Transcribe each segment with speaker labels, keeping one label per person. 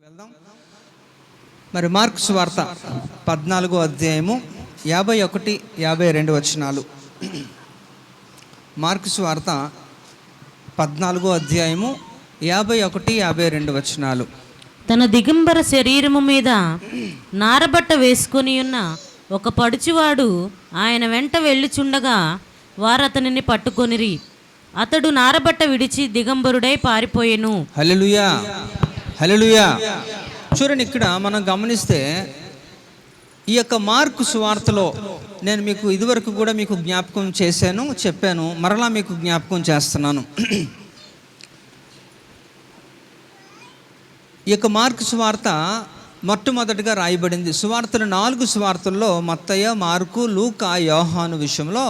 Speaker 1: వెళ్దాం. మరి మార్కు సువార్త 14వ అధ్యాయము 51, 52 వచనాలు. మార్కు సువార్త 14వ అధ్యాయము 51, 52 వచనాలు.
Speaker 2: తన దిగంబర శరీరము మీద నారబట్ట వేసుకొని ఉన్న ఒక పడుచువాడు ఆయన వెంట వెళ్ళుచుండగా వారతనిని పట్టుకొనిరి. అతడు నారబట్ట విడిచి దిగంబరుడై పారిపోయెను.
Speaker 1: హల్లెలూయా, హల్లెలూయా. చూడండి, ఇక్కడ మనం గమనిస్తే ఈ యొక్క మార్కు సువార్తలో నేను మీకు ఇదివరకు కూడా మీకు జ్ఞాపకం చెప్పాను, మరలా మీకు జ్ఞాపకం చేస్తున్నాను. ఈ యొక్క మార్కు సువార్త మొట్టమొదటిగా రాయబడింది. సువార్తలు 4 సువార్తల్లో మత్తయి, మార్కు, లూకా, యోహాను విషయంలో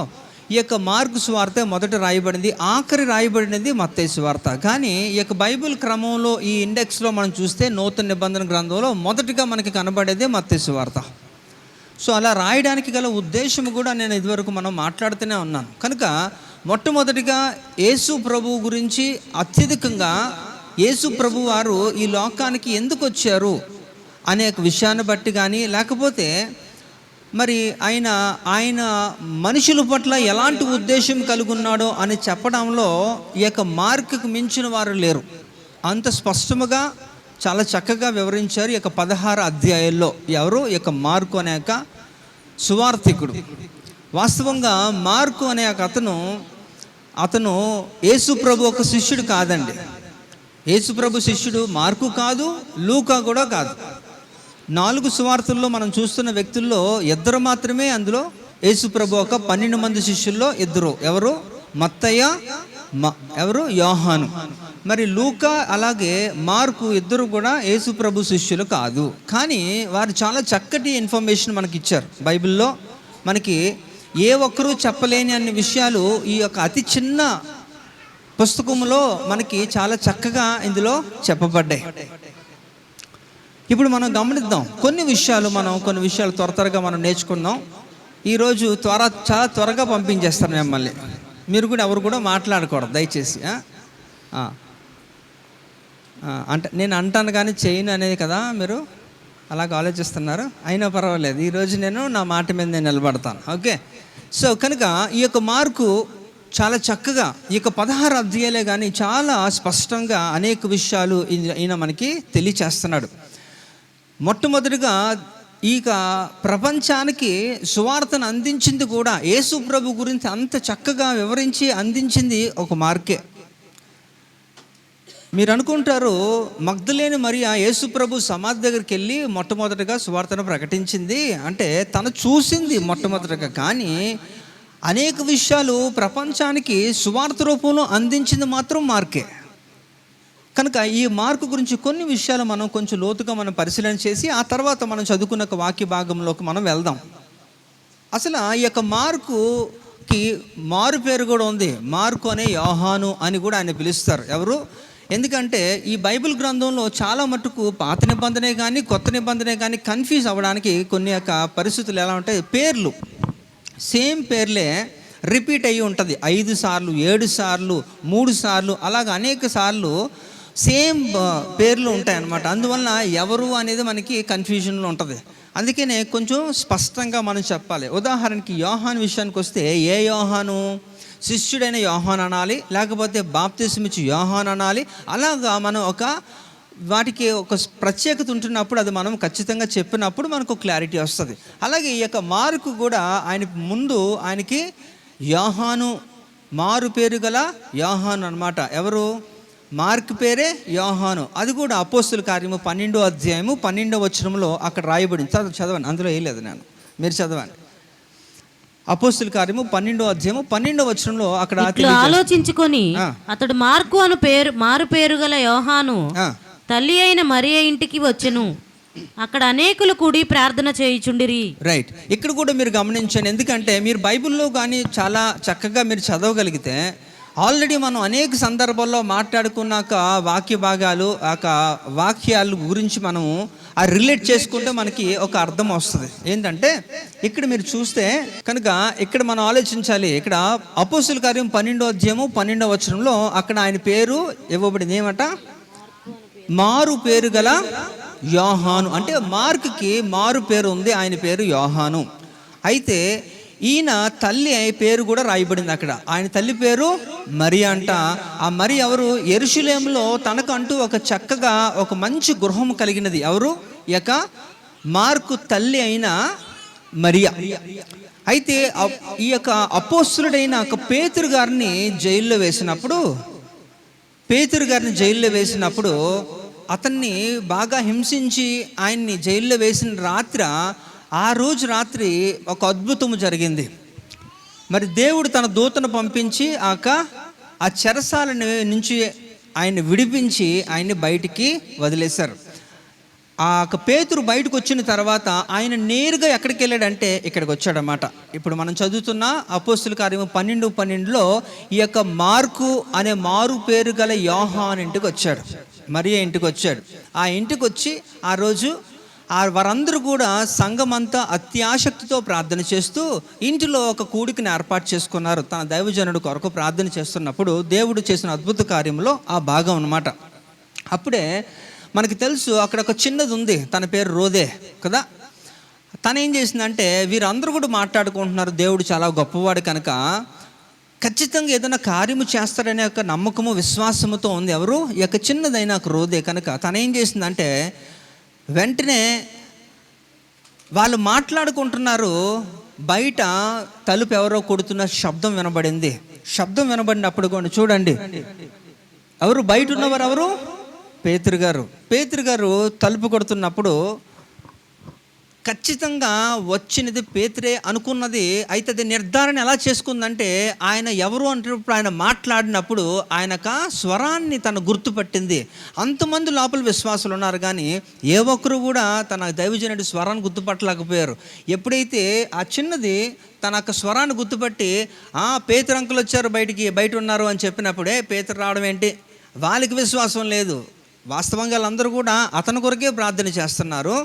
Speaker 1: ఈ యొక్క మార్కు సువార్త మొదట రాయబడింది. ఆఖరి రాయబడినది మత్తయి సువార్త. కానీ ఈ యొక్క బైబిల్ క్రమంలో ఈ ఇండెక్స్లో మనం చూస్తే నూతన నిబంధన గ్రంథంలో మొదటిగా మనకి కనబడేది మత్తయి సువార్త. సో అలా రాయడానికి గల ఉద్దేశం కూడా నేను ఇదివరకు మనం మాట్లాడుతూనే ఉన్నాను. కనుక మొట్టమొదటిగా యేసు ప్రభువు గురించి అత్యధికంగా యేసు ప్రభు వారు ఈ లోకానికి ఎందుకు వచ్చారు అనే విషయాన్ని బట్టి కానీ, లేకపోతే మరి ఆయన మనుషుల పట్ల ఎలాంటి ఉద్దేశం కలిగి ఉన్నాడో అని చెప్పడంలో ఈ యొక్క మార్కుకు మించిన వారు లేరు. అంత స్పష్టముగా చాలా చక్కగా వివరించారు ఈ యొక్క 16 అధ్యాయాల్లో. ఎవరు? ఈ యొక్క మార్కు అనే యొక్క సువార్థికుడు. వాస్తవంగా మార్కు అనే అతను యేసు ప్రభు ఒక శిష్యుడు కాదండి. యేసు ప్రభు శిష్యుడు మార్కు కాదు, లూకా కూడా కాదు. 4 సువార్తల్లో మనం చూస్తున్న వ్యక్తుల్లో 2 మాత్రమే అందులో యేసు ప్రభు ఒక 12 మంది శిష్యుల్లో 2. ఎవరు? మత్తయ్య, ఎవరు? యోహాను. మరి లూకా అలాగే మార్కు 2 కూడా యేసు ప్రభు శిష్యులు కాదు. కానీ వారు చాలా చక్కటి ఇన్ఫర్మేషన్ మనకి ఇచ్చారు. బైబిల్లో మనకి ఏ ఒక్కరూ చెప్పలేని అన్ని విషయాలు ఈ యొక్క అతి చిన్న పుస్తకంలో మనకి చాలా చక్కగా ఇందులో చెప్పబడ్డాయి. ఇప్పుడు మనం గమనిద్దాం కొన్ని విషయాలు త్వరగా మనం నేర్చుకుందాం. ఈరోజు చాలా త్వరగా పంపించేస్తాను మిమ్మల్ని. మీరు కూడా ఎవరు కూడా మాట్లాడకూడదు దయచేసి. అంటే నేను అంటాను కానీ చేయను అనేది కదా మీరు అలాగ ఆలోచిస్తున్నారు. అయినా పర్వాలేదు, ఈరోజు నేను నా మాట మీద నేను నిలబడతాను. ఓకే. సో కనుక ఈ యొక్క మార్కు చాలా చక్కగా ఈ యొక్క 16 అధ్యాయాలే కానీ చాలా స్పష్టంగా అనేక విషయాలు ఈయన మనకి తెలియచేస్తున్నాడు. మొట్టమొదటిగా ఈ ప్రపంచానికి సువార్తను అందించింది కూడా యేసు ప్రభు గురించి అంత చక్కగా వివరించి అందించింది ఒక మార్కే. మీరు అనుకుంటారు మగ్దలేని మరియ యేసు ప్రభు సమాధి దగ్గరికి వెళ్ళి మొట్టమొదటిగా సువార్తను ప్రకటించింది అంటే తను చూసింది మొట్టమొదటిగా. కానీ అనేక విషయాలు ప్రపంచానికి సువార్త రూపంలో అందించింది మాత్రం మార్కే. కనుక ఈ మార్కు గురించి కొన్ని విషయాలు మనం కొంచెం లోతుగా మనం పరిశీలన చేసి ఆ తర్వాత మనం చదువుకున్న వాక్య భాగంలోకి మనం వెళ్దాం. అసలు ఈ యొక్క మార్కుకి మారు పేరు కూడా ఉంది. మార్కు అనే యోహాను అని కూడా ఆయన పిలుస్తారు. ఎవరు? ఎందుకంటే ఈ బైబిల్ గ్రంథంలో చాలా మటుకు పాత నిబంధనే కానీ కొత్త నిబంధనే కానీ కన్ఫ్యూజ్ అవ్వడానికి కొన్ని యొక్క పరిస్థితులు ఎలా ఉంటాయి, పేర్లు సేమ్ పేర్లే రిపీట్ అయ్యి ఉంటుంది. 5 సార్లు, 7 సార్లు, 3 సార్లు అలాగ అనేక సార్లు సేమ్ పేర్లు ఉంటాయన్నమాట. అందువలన ఎవరు అనేది మనకి కన్ఫ్యూజన్లో ఉంటుంది. అందుకనే కొంచెం స్పష్టంగా మనం చెప్పాలి. ఉదాహరణకి యోహాను విషయానికి వస్తే ఏ యోహాను? శిష్యుడైన యోహాను అనాలి, లేకపోతే బాప్తిస్మం ఇచ్చి యోహాను అనాలి. అలాగా మనం వాటికి ఒక ప్రత్యేకత ఉంటున్నప్పుడు అది మనం ఖచ్చితంగా చెప్పినప్పుడు మనకు క్లారిటీ వస్తుంది. అలాగే ఈ యొక్క మార్కు కూడా ఆయనకి యోహాను మారు పేరు గల యోహాను అన్నమాట. ఎవరు? మార్క్ పేరే యోహాను. అది కూడా అపోస్తుల కార్యము 12వ అధ్యాయము 12వ వచనంలో అక్కడ రాయబడింది. చదవండి, అందులో వేయలేదు నేను, మీరు చదవండి. అపోస్తుల కార్యము 12వ అధ్యాయము 12వ వచనంలో అక్కడ
Speaker 2: ఆలోచించుకొని అతడు మార్కు అను మారు పేరు గల యోహాను తల్లి అయిన మరియ ఇంటికి వచ్చెను. అక్కడ అనేకులు కూడి ప్రార్థన చేయుచుండిరి.
Speaker 1: రైట్. ఇక్కడ కూడా మీరు గమనించండి. ఎందుకంటే మీరు బైబిల్లో కానీ చాలా చక్కగా మీరు చదవగలిగితే ఆల్రెడీ మనం అనేక సందర్భాల్లో మాట్లాడుకున్నాక వాక్య భాగాలు వాక్యాల గురించి మనం రిలేట్ చేసుకుంటే మనకి ఒక అర్థం వస్తుంది. ఏంటంటే ఇక్కడ మీరు చూస్తే కనుక ఇక్కడ మనం ఆలోచించాలి. ఇక్కడ అపోస్తుల కార్యం 12వ అధ్యాయము 12వ వచనంలో అక్కడ ఆయన పేరు ఇవ్వబడింది. ఏమట? మారు పేరు గల యోహాను. అంటే మార్కుకి మారు పేరు ఉంది, ఆయన పేరు యోహాను. అయితే ఈయన తల్లి పేరు కూడా రాయబడింది అక్కడ. ఆయన తల్లి పేరు మరి అంట. ఆ మరి ఎవరు? యెరూషలేములో తనకంటూ ఒక చక్కగా ఒక మంచి గృహం కలిగినది. ఎవరు? ఈ యొక్క మార్కు తల్లి అయిన మరియా. అయితే ఈ యొక్క అపోస్తులుడైన ఒక పేతురు గారిని జైల్లో వేసినప్పుడు అతన్ని బాగా హింసించి ఆయన్ని జైల్లో వేసిన ఆ రోజు రాత్రి ఒక అద్భుతము జరిగింది. మరి దేవుడు తన దూతను పంపించి ఆ చెరసాల నుంచి ఆయన్ని విడిపించి ఆయన్ని బయటికి వదిలేశారు. ఆ పేతురు బయటకు వచ్చిన తర్వాత ఆయన నేరుగా ఎక్కడికి వెళ్ళాడంటే ఇక్కడికి వచ్చాడన్నమాట. ఇప్పుడు మనం చదువుతున్న అపోస్తుల కార్యము 12:12లో ఈ యొక్క మార్కు అనే మారు పేరు గల యోహాను ఇంటికి వచ్చాడు, మరియా ఇంటికి వచ్చాడు. ఆ ఇంటికి వచ్చి ఆ రోజు వారందరూ కూడా సంఘమంతా అత్యాసక్తితో ప్రార్థన చేస్తూ ఇంటిలో ఒక కూడికని ఏర్పాటు చేసుకున్నారు. తన దైవజనుడు కొరకు ప్రార్థన చేస్తున్నప్పుడు దేవుడు చేసిన అద్భుత కార్యంలో ఆ భాగం అన్నమాట. అప్పుడే మనకి తెలుసు అక్కడ ఒక చిన్నది ఉంది, తన పేరు రోదే కదా. తను ఏం చేసిందంటే వీరందరూ కూడా మాట్లాడుకుంటున్నారు, దేవుడు చాలా గొప్పవాడు కనుక ఖచ్చితంగా ఏదైనా కార్యము చేస్తాడనే ఒక నమ్మకము విశ్వాసముతో ఉంది. ఎవరు? ఈ యొక్క చిన్నదైన ఒక రోదే కనుక తను ఏం చేసిందంటే వెంటనే వాళ్ళు మాట్లాడుకుంటున్నారు, బయట తలుపు ఎవరో కొడుతున్న శబ్దం వినబడింది. శబ్దం వినబడినప్పుడు కూడా చూడండి, ఎవరు బయట ఉన్నవారు? ఎవరు? పేతురు గారు తలుపు కొడుతున్నప్పుడు ఖచ్చితంగా వచ్చినది పేతురే అనుకున్నది. అయితే అది నిర్ధారణ ఎలా చేసుకుందంటే ఆయన ఎవరు అంటున్నప్పుడు ఆయన మాట్లాడినప్పుడు ఆయనక స్వరాన్ని తను గుర్తుపట్టింది. అంతమంది లోపల విశ్వాసులు ఉన్నారు కానీ ఏ ఒక్కరు కూడా తన దైవజనుడి స్వరాన్ని గుర్తుపట్టలేకపోయారు. ఎప్పుడైతే ఆ చిన్నది తన యొక్క స్వరాన్ని గుర్తుపట్టి పేతురు అంకులు వచ్చారు, బయట ఉన్నారు అని చెప్పినప్పుడే పేతురు రావడం ఏంటి? వాళ్ళకి విశ్వాసం లేదు. వాస్తవంగా వాళ్ళందరూ కూడా అతని కొరకే ప్రార్థన చేస్తున్నారు,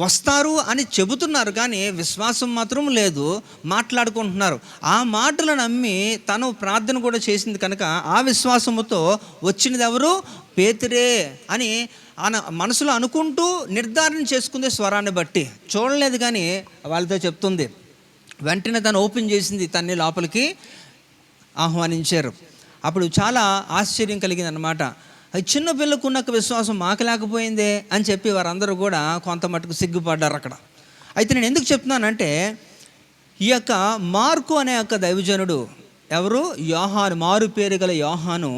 Speaker 1: వస్తారు అని చెబుతున్నారు కానీ విశ్వాసం మాత్రం లేదు. మాట్లాడుకుంటున్నారు. ఆ మాటలను నమ్మి తను ప్రార్థన కూడా చేసింది కనుక ఆ విశ్వాసముతో వచ్చినది ఎవరు? పేతురే అని మనసులో అనుకుంటూ నిర్ధారణ చేసుకుంది. స్వరాన్ని బట్టి చూడలేదు కానీ వాళ్ళతో చెప్తుంది. వెంటనే తను ఓపెన్ చేసింది, తన్ని లోపలికి ఆహ్వానించారు. అప్పుడు చాలా ఆశ్చర్యం కలిగింది అన్నమాట. చిన్న పిల్లకు ఉన్న విశ్వాసం మాకు లేకపోయిందే అని చెప్పి వారందరూ కూడా కొంత మటుకు సిగ్గుపడ్డారు అక్కడ. అయితే నేను ఎందుకు చెప్తున్నానంటే ఈ యొక్క మార్కు అనే యొక్క దైవజనుడు ఎవరు? యోహాను, మారు పేరు గల యోహాను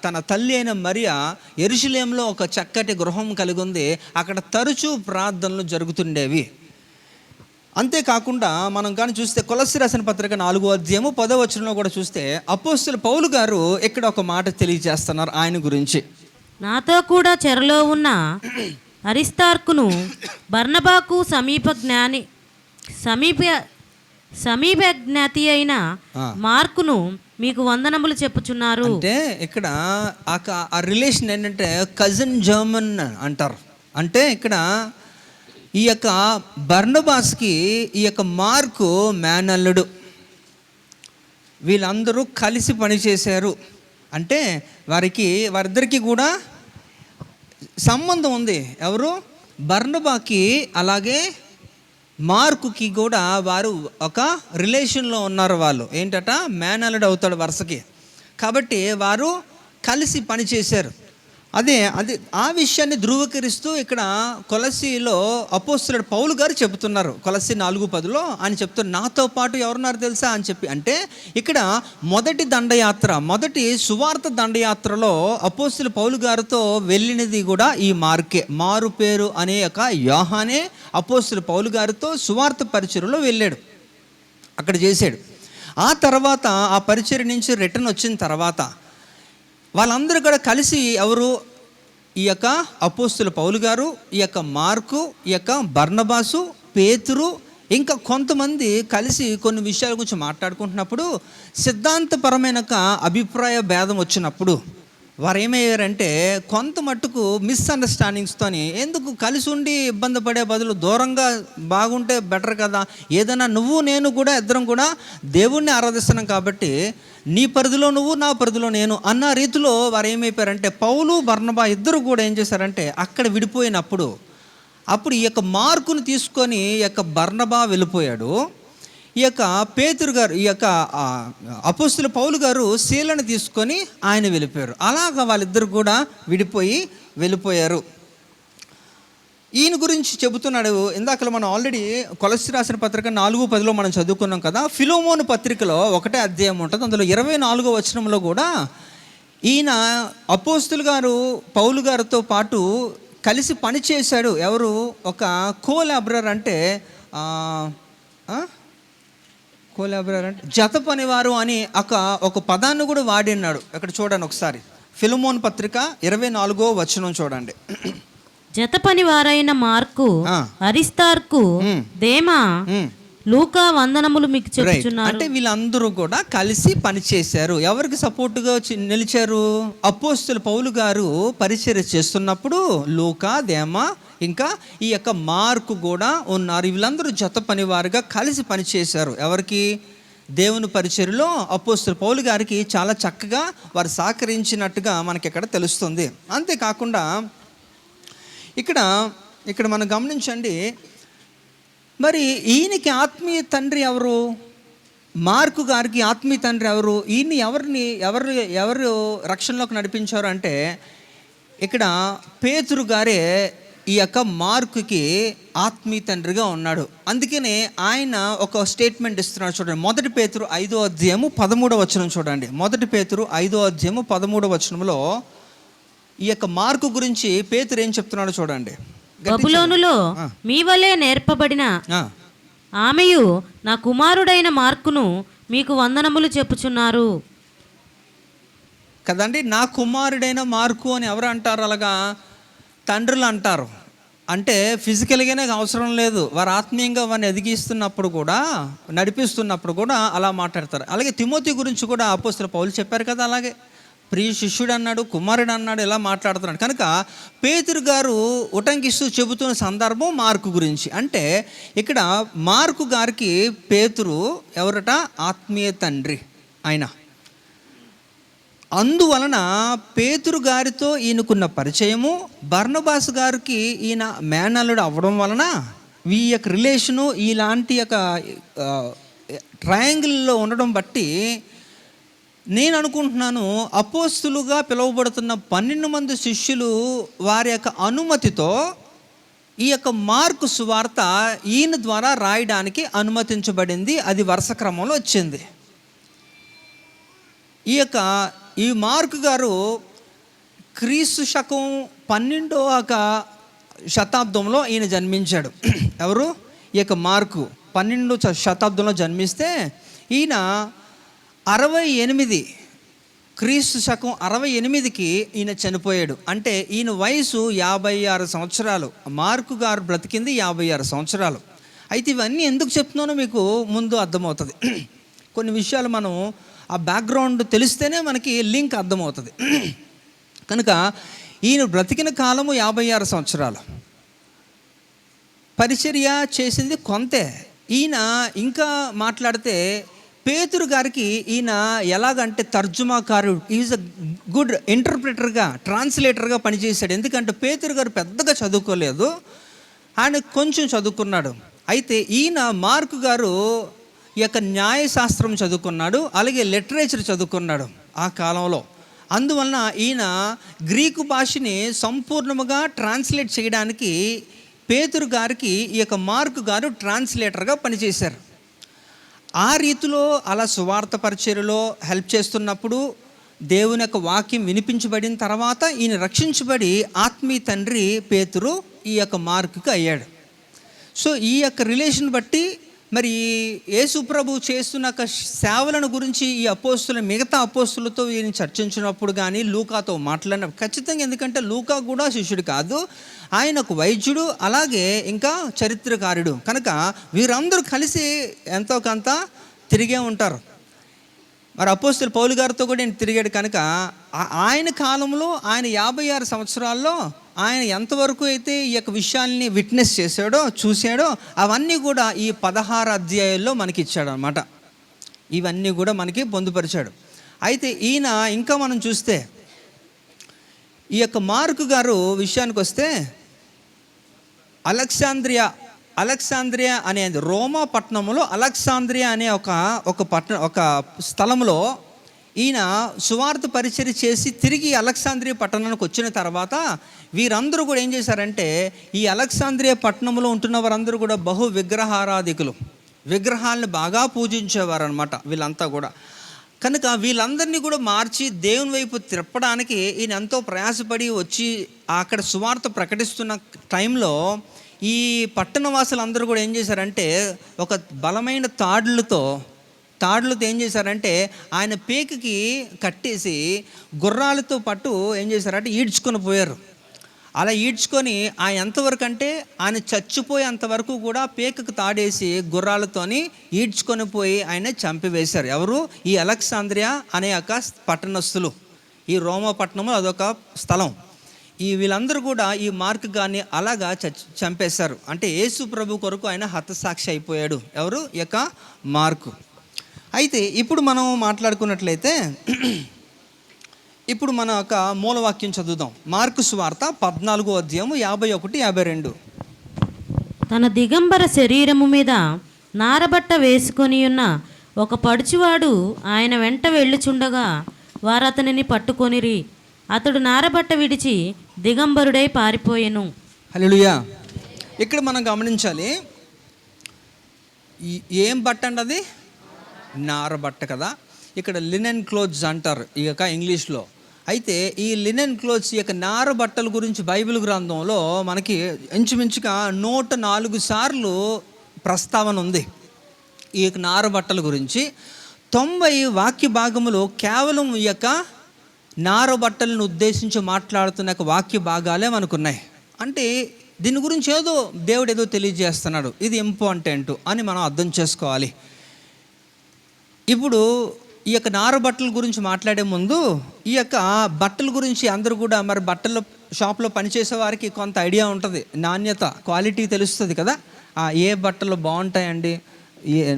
Speaker 1: తన తల్లి అయిన మరియా యెరూషలేములో ఒక చక్కటి గృహం కలిగి ఉంది. అక్కడ తరచూ ప్రార్థనలు జరుగుతుండేవి. అంతేకాకుండా మనం కానీ చూస్తే కొలస్సీ రాసిన పత్రిక 4:10 కూడా చూస్తే అపోస్తలుడు పౌలు గారు ఇక్కడ ఒక మాట తెలియజేస్తున్నారు ఆయన గురించి.
Speaker 2: నాతో కూడా చెరలో ఉన్న అరిస్తార్కును బర్నబాకు సమీప జ్ఞాతి అయిన మార్కును మీకు వందనములు చెప్పుచున్నారు.
Speaker 1: అంటే ఇక్కడ ఆ రిలేషన్ ఏంటంటే కజిన్ జర్మన్ అంటారు. అంటే ఇక్కడ ఈ యొక్క బర్నబాస్కి ఈ యొక్క మార్కు మేనల్లుడు. వీళ్ళందరూ కలిసి పనిచేశారు. అంటే వారిద్దరికి కూడా సంబంధం ఉంది. ఎవరు? బర్నబాకి అలాగే మార్కుకి కూడా వారు ఒక రిలేషన్లో ఉన్నారు. వాళ్ళు ఏంటట? మేనల్లుడు అవుతాడు వరుసకి. కాబట్టి వారు కలిసి పనిచేశారు. అదే ఆ విషయాన్ని ధృవీకరిస్తూ ఇక్కడ కొలస్సీలో అపోస్తలుడు పౌలు గారు చెబుతున్నారు. కొలస్సీ 4:10 ఆయన చెప్తున్నారు, నాతో పాటు ఎవరున్నారు తెలుసా అని చెప్పి. అంటే ఇక్కడ మొదటి సువార్త దండయాత్రలో అపోస్తలుడు పౌలు గారితో వెళ్ళినది కూడా ఈ మార్కే. మారు పేరు అనే ఒక యోహానే అపోస్తలుడు పౌలు గారితో సువార్త పరిచర్యలో వెళ్ళాడు, అక్కడ చేశాడు. ఆ తర్వాత ఆ పరిచర్య నుంచి రిటర్న్ వచ్చిన తర్వాత వాళ్ళందరూ కూడా కలిసి ఎవరు? ఈ యొక్క అపోస్తలుడు పౌలు గారు, ఈ యొక్క మార్కు, ఈ యొక్క బర్నబాసు, పేతురు, ఇంకా కొంతమంది కలిసి కొన్ని విషయాల గురించి మాట్లాడుకుంటున్నప్పుడు సిద్ధాంతపరమైన అభిప్రాయ భేదం వచ్చినప్పుడు వారు ఏమయ్యారంటే కొంత మట్టుకు మిస్అండర్స్టాండింగ్స్తోని ఎందుకు కలిసి ఉండి ఇబ్బంది పడే బదులు దూరంగా బాగుంటే బెటర్ కదా, ఏదైనా నువ్వు నేను కూడా ఇద్దరం కూడా దేవుణ్ణి ఆరాధిస్తున్నాం కాబట్టి నీ పరిధిలో నువ్వు నా పరిధిలో నేను అన్న రీతిలో వారు ఏమైపోయారంటే పౌలు బర్నబా ఇద్దరు కూడా ఏం చేశారంటే అక్కడ విడిపోయినప్పుడు అప్పుడు ఈ యొక్క మార్కును తీసుకొని ఈ యొక్క బర్నబా వెళ్ళిపోయాడు. ఈ యొక్క పేతురు గారు ఈ యొక్క అపోస్తుల పౌలు గారు శీలను తీసుకొని ఆయన వెళ్ళిపోయారు. అలాగా వాళ్ళిద్దరు కూడా విడిపోయి వెళ్ళిపోయారు. ఈయన గురించి చెబుతున్నాడు. ఇందాక మనం ఆల్రెడీ కొలస్సీ రాసిన పత్రిక 4:10 మనం చదువుకున్నాం కదా. ఫిలోమోను పత్రికలో 1వ అధ్యాయం ఉంటుంది, అందులో 24వ వచనంలో కూడా ఈయన అపోస్తులు గారు పౌలు గారితో పాటు కలిసి పని చేశాడు. ఎవరు? ఒక కోలాబరర్ అంటే కోలాబరర్ అంటే జత పనివారు అని ఒక పదాన్ని కూడా వాడినాడు. ఇక్కడ చూడండి ఒకసారి, ఫిలోమోను పత్రిక 24వ వచనం చూడండి.
Speaker 2: జత పనివారైన మార్కు, అరిస్తార్కు, దేమా, లూకా వందనములు మీకు చెప్పుచున్నారు.
Speaker 1: అంటే వీళ్ళందరూ కూడా కలిసి పని చేశారు. ఎవరికి సపోర్టుగా నిలిచారు? అపోస్తుల పౌలు గారు పరిచర్య చేస్తున్నప్పుడు లూకా, దేమా ఇంకా ఈ యొక్క మార్కు కూడా ఉన్నారు. వీళ్ళందరూ జత పనివారుగా కలిసి పని చేశారు. ఎవరికి? దేవుని పరిచర్యలో అపోస్తుల పౌలు గారికి చాలా చక్కగా వారు సహకరించినట్టుగా మనకి ఇక్కడ తెలుస్తుంది. అంతేకాకుండా ఇక్కడ మనం గమనించండి, మరి ఈయనకి ఆత్మీయ తండ్రి ఎవరు? మార్కు గారికి ఆత్మీయ తండ్రి ఎవరు? ఈయన్ని ఎవరు రక్షణలోకి నడిపించారు అంటే ఇక్కడ పేతురు గారే ఈ యొక్క మార్కుకి ఆత్మీయ తండ్రిగా ఉన్నాడు. అందుకనే ఆయన ఒక స్టేట్మెంట్ ఇస్తున్నాడు. చూడండి, 1 పేతురు 5వ అధ్యాయము 13వ వచనం చూడండి. 1 పేతురు 5వ అధ్యాయము 13వ వచనంలో ఈ యొక్క మార్కు గురించి పేతురు ఏం చెప్తున్నాడో చూడండి.
Speaker 2: బబులోనులో మీ వలె నేర్పబడిన ఆమెయు నా కుమారుడైన మార్కును మీకు వందనములు చెప్పుచున్నారు
Speaker 1: కదండి. నా కుమారుడైన మార్కు అని ఎవరు అంటారు? అలాగా తండ్రులు అంటారు. అంటే ఫిజికల్గానే అవసరం లేదు, వారు ఆత్మీయంగా వారిని ఎదిగిస్తున్నప్పుడు కూడా నడిపిస్తున్నప్పుడు కూడా అలా మాట్లాడతారు. అలాగే తిమోతి గురించి కూడా అపోస్తలుడు పౌలు చెప్పారు కదా, అలాగే ప్రియ శిష్యుడు అన్నాడు, కుమారుడు అన్నాడు, ఇలా మాట్లాడుతున్నాడు. కనుక పేతురు గారు ఉటంకిస్తూ చెబుతున్న సందర్భం మార్కు గురించి. అంటే ఇక్కడ మార్కు గారికి పేతురు ఎవరట? ఆత్మీయ తండ్రి ఆయన. అందువలన పేతురు గారితో ఈయనకున్న పరిచయము, బర్నబాస్ గారికి ఈయన మేనల్లుడు అవ్వడం వలన ఈ యొక్క రిలేషను ఇలాంటి యొక్క ట్రయాంగిల్లో ఉండడం బట్టి నేను అనుకుంటున్నాను, అపోస్తులుగా పిలువబడుతున్న 12 మంది శిష్యులు వారి యొక్క అనుమతితో ఈ యొక్క మార్కు సువార్త ఈయన ద్వారా రాయడానికి అనుమతించబడింది. అది వరుస క్రమంలో వచ్చింది. ఈ మార్కు గారు క్రీస్తు శకం 12వ శతాబ్దంలో ఈయన జన్మించాడు. ఎవరు? ఈ యొక్క మార్కు 12వ శతాబ్దంలో జన్మిస్తే ఈయన 68 క్రీస్తు శకం 68కి ఈయన చనిపోయాడు. అంటే ఈయన వయసు 56 సంవత్సరాలు. మార్కు గారు బ్రతికింది 56 సంవత్సరాలు. అయితే ఇవన్నీ ఎందుకు చెప్తున్నానో మీకు ముందు అర్థమవుతుంది. కొన్ని విషయాలు మనం ఆ బ్యాక్గ్రౌండ్ తెలిస్తేనే మనకి లింక్ అర్థమవుతుంది. కనుక ఈయన బ్రతికిన కాలము 56 సంవత్సరాలు. పరిచర్య చేసింది కొంతే. ఈయన ఇంకా మాట్లాడితే పేతురు గారికి ఈయన ఎలాగంటే తర్జుమాకారుడు, ఈజ్ అ గుడ్ ఇంటర్ప్రిటర్గా, ట్రాన్స్లేటర్గా పనిచేశాడు. ఎందుకంటే పేతురు గారు పెద్దగా చదువుకోలేదు, ఆయన కొంచెం చదువుకున్నాడు. అయితే ఈయన మార్కు గారు ఈ యొక్క న్యాయశాస్త్రం చదువుకున్నాడు, అలాగే లిటరేచర్ చదువుకున్నాడు ఆ కాలంలో. అందువలన ఈయన గ్రీకు భాషని సంపూర్ణముగా ట్రాన్స్లేట్ చేయడానికి పేతురు గారికి ఈ యొక్క మార్కు గారు ట్రాన్స్లేటర్గా పనిచేశారు. ఆ రీతిలో అలా సువార్త పరిచర్యలో హెల్ప్ చేస్తున్నప్పుడు దేవుని యొక్క వాక్యం వినిపించబడిన తర్వాత ఈయన రక్షించబడి ఆత్మీయ తండ్రి పేతురు ఈ యొక్క మార్కుకి అయ్యాడు. సో ఈ యొక్క రిలేషన్ బట్టి మరి యేసు ప్రభు చేస్తున్న సేవలను గురించి ఈ అపోస్తుల మిగతా అపోస్తులతో ఈయన చర్చించినప్పుడు కానీ లూకాతో మాట్లాడినప్పుడు ఖచ్చితంగా, ఎందుకంటే లూకా కూడా శిష్యుడు కాదు, ఆయన ఒక వైద్యుడు, అలాగే ఇంకా చరిత్రకారుడు. కనుక వీరందరూ కలిసి ఎంతో కొంత తిరిగే ఉంటారు. మరి అపోస్తలుడు పౌలు గారితో కూడా నేను తిరిగాడు కనుక ఆయన కాలంలో ఆయన 56 సంవత్సరాల్లో ఆయన ఎంతవరకు అయితే ఈ యొక్క విషయాల్ని విట్నెస్ చేశాడో చూశాడో అవన్నీ కూడా ఈ 16 అధ్యాయాల్లో మనకి ఇచ్చాడు అనమాట. ఇవన్నీ కూడా మనకి పొందుపరిచాడు. అయితే ఈయన ఇంకా మనం చూస్తే ఈ యొక్క మార్కు గారు విషయానికి వస్తే అలెగ్జాంద్రియా అనేది రోమా పట్టణంలో అలెగ్జాంద్రియా అనే ఒక స్థలంలో ఈయన సువార్త పరిచర్య చేసి తిరిగి అలెగ్జాంద్రియా పట్టణానికి వచ్చిన తర్వాత వీరందరూ కూడా ఏం చేశారంటే ఈ అలెగ్జాంద్రియా పట్టణంలో ఉంటున్న వారందరూ కూడా బహు విగ్రహారాధికులు, విగ్రహాలను బాగా పూజించేవారు అనమాట వీళ్ళంతా కూడా. కనుక వీళ్ళందరినీ కూడా మార్చి దేవుని వైపు తిప్పడానికి ఈయన ఎంతో ప్రయాసపడి వచ్చి అక్కడ సువార్త ప్రకటిస్తున్న టైంలో ఈ పట్టణ వాసులందరూ కూడా ఏం చేశారంటే ఒక బలమైన తాడులతో ఏం చేశారంటే ఆయన పేకికి కట్టేసి గుర్రాలతో పాటు ఏం చేశారంటే ఈడ్చుకొని పోయారు. అలా ఈడ్చుకొని ఆయన ఎంతవరకు అంటే ఆయన చచ్చిపోయే అంతవరకు కూడా పేకకు తాడేసి గుర్రాలతోని ఈడ్చుకొని పోయి ఆయన చంపివేశారు. ఎవరు? ఈ అలెగ్జాంద్రియా అనే ఒక పట్టణస్థులు. ఈ రోమా పట్టణంలో అదొక స్థలం. వీళ్ళందరూ కూడా ఈ మార్కు గారిని అలాగా చంపేశారు. అంటే యేసు ప్రభు కొరకు ఆయన హతసాక్షి అయిపోయాడు. ఎవరు? ఈ యొక్క మార్కు. అయితే ఇప్పుడు మనం మాట్లాడుకున్నట్లయితే ఇప్పుడు మన ఒక మూలవాక్యం చదువుదాం. మార్కు సువార్త 14వ అధ్యాయము 51-52.
Speaker 2: తన దిగంబర శరీరము మీద నారబట్ట వేసుకొని ఉన్న ఒక పడుచువాడు ఆయన వెంట వెళ్ళుచుండగా వారు అతనిని పట్టుకొనిరి. అతడు నారబట్ట విడిచి దిగంబరుడై పారిపోయెను.
Speaker 1: హల్లెలూయా. ఇక్కడ మనం గమనించాలి, ఏం బట్ట అండి? అది నారబట్ట కదా. ఇక్కడ లినెన్ క్లోత్స్ అంటారు ఈ యొక్క ఇంగ్లీష్లో. అయితే ఈ లినెన్ క్లోత్స్ ఈ యొక్క నార బట్టల గురించి బైబిల్ గ్రంథంలో మనకి ఇంచుమించుగా 104 సార్లు ప్రస్తావన ఉంది. ఈ యొక్క నార బట్టల గురించి 90 వాక్య భాగములు కేవలం ఈ యొక్క నార బట్టలను ఉద్దేశించి మాట్లాడుతున్న వాక్య భాగాలే మనకున్నాయి. అంటే దీని గురించి దేవుడు ఏదో తెలియజేస్తున్నాడు, ఇది ఇంపార్టెంట్ అని మనం అర్థం చేసుకోవాలి. ఇప్పుడు ఈ యొక్క నార బట్టల గురించి మాట్లాడే ముందు ఈ యొక్క బట్టల గురించి అందరూ కూడా మరి బట్టల షాప్లో పనిచేసే వారికి కొంత ఐడియా ఉంటుంది, నాణ్యత క్వాలిటీ తెలుస్తుంది కదా. ఏ బట్టలు బాగుంటాయండి,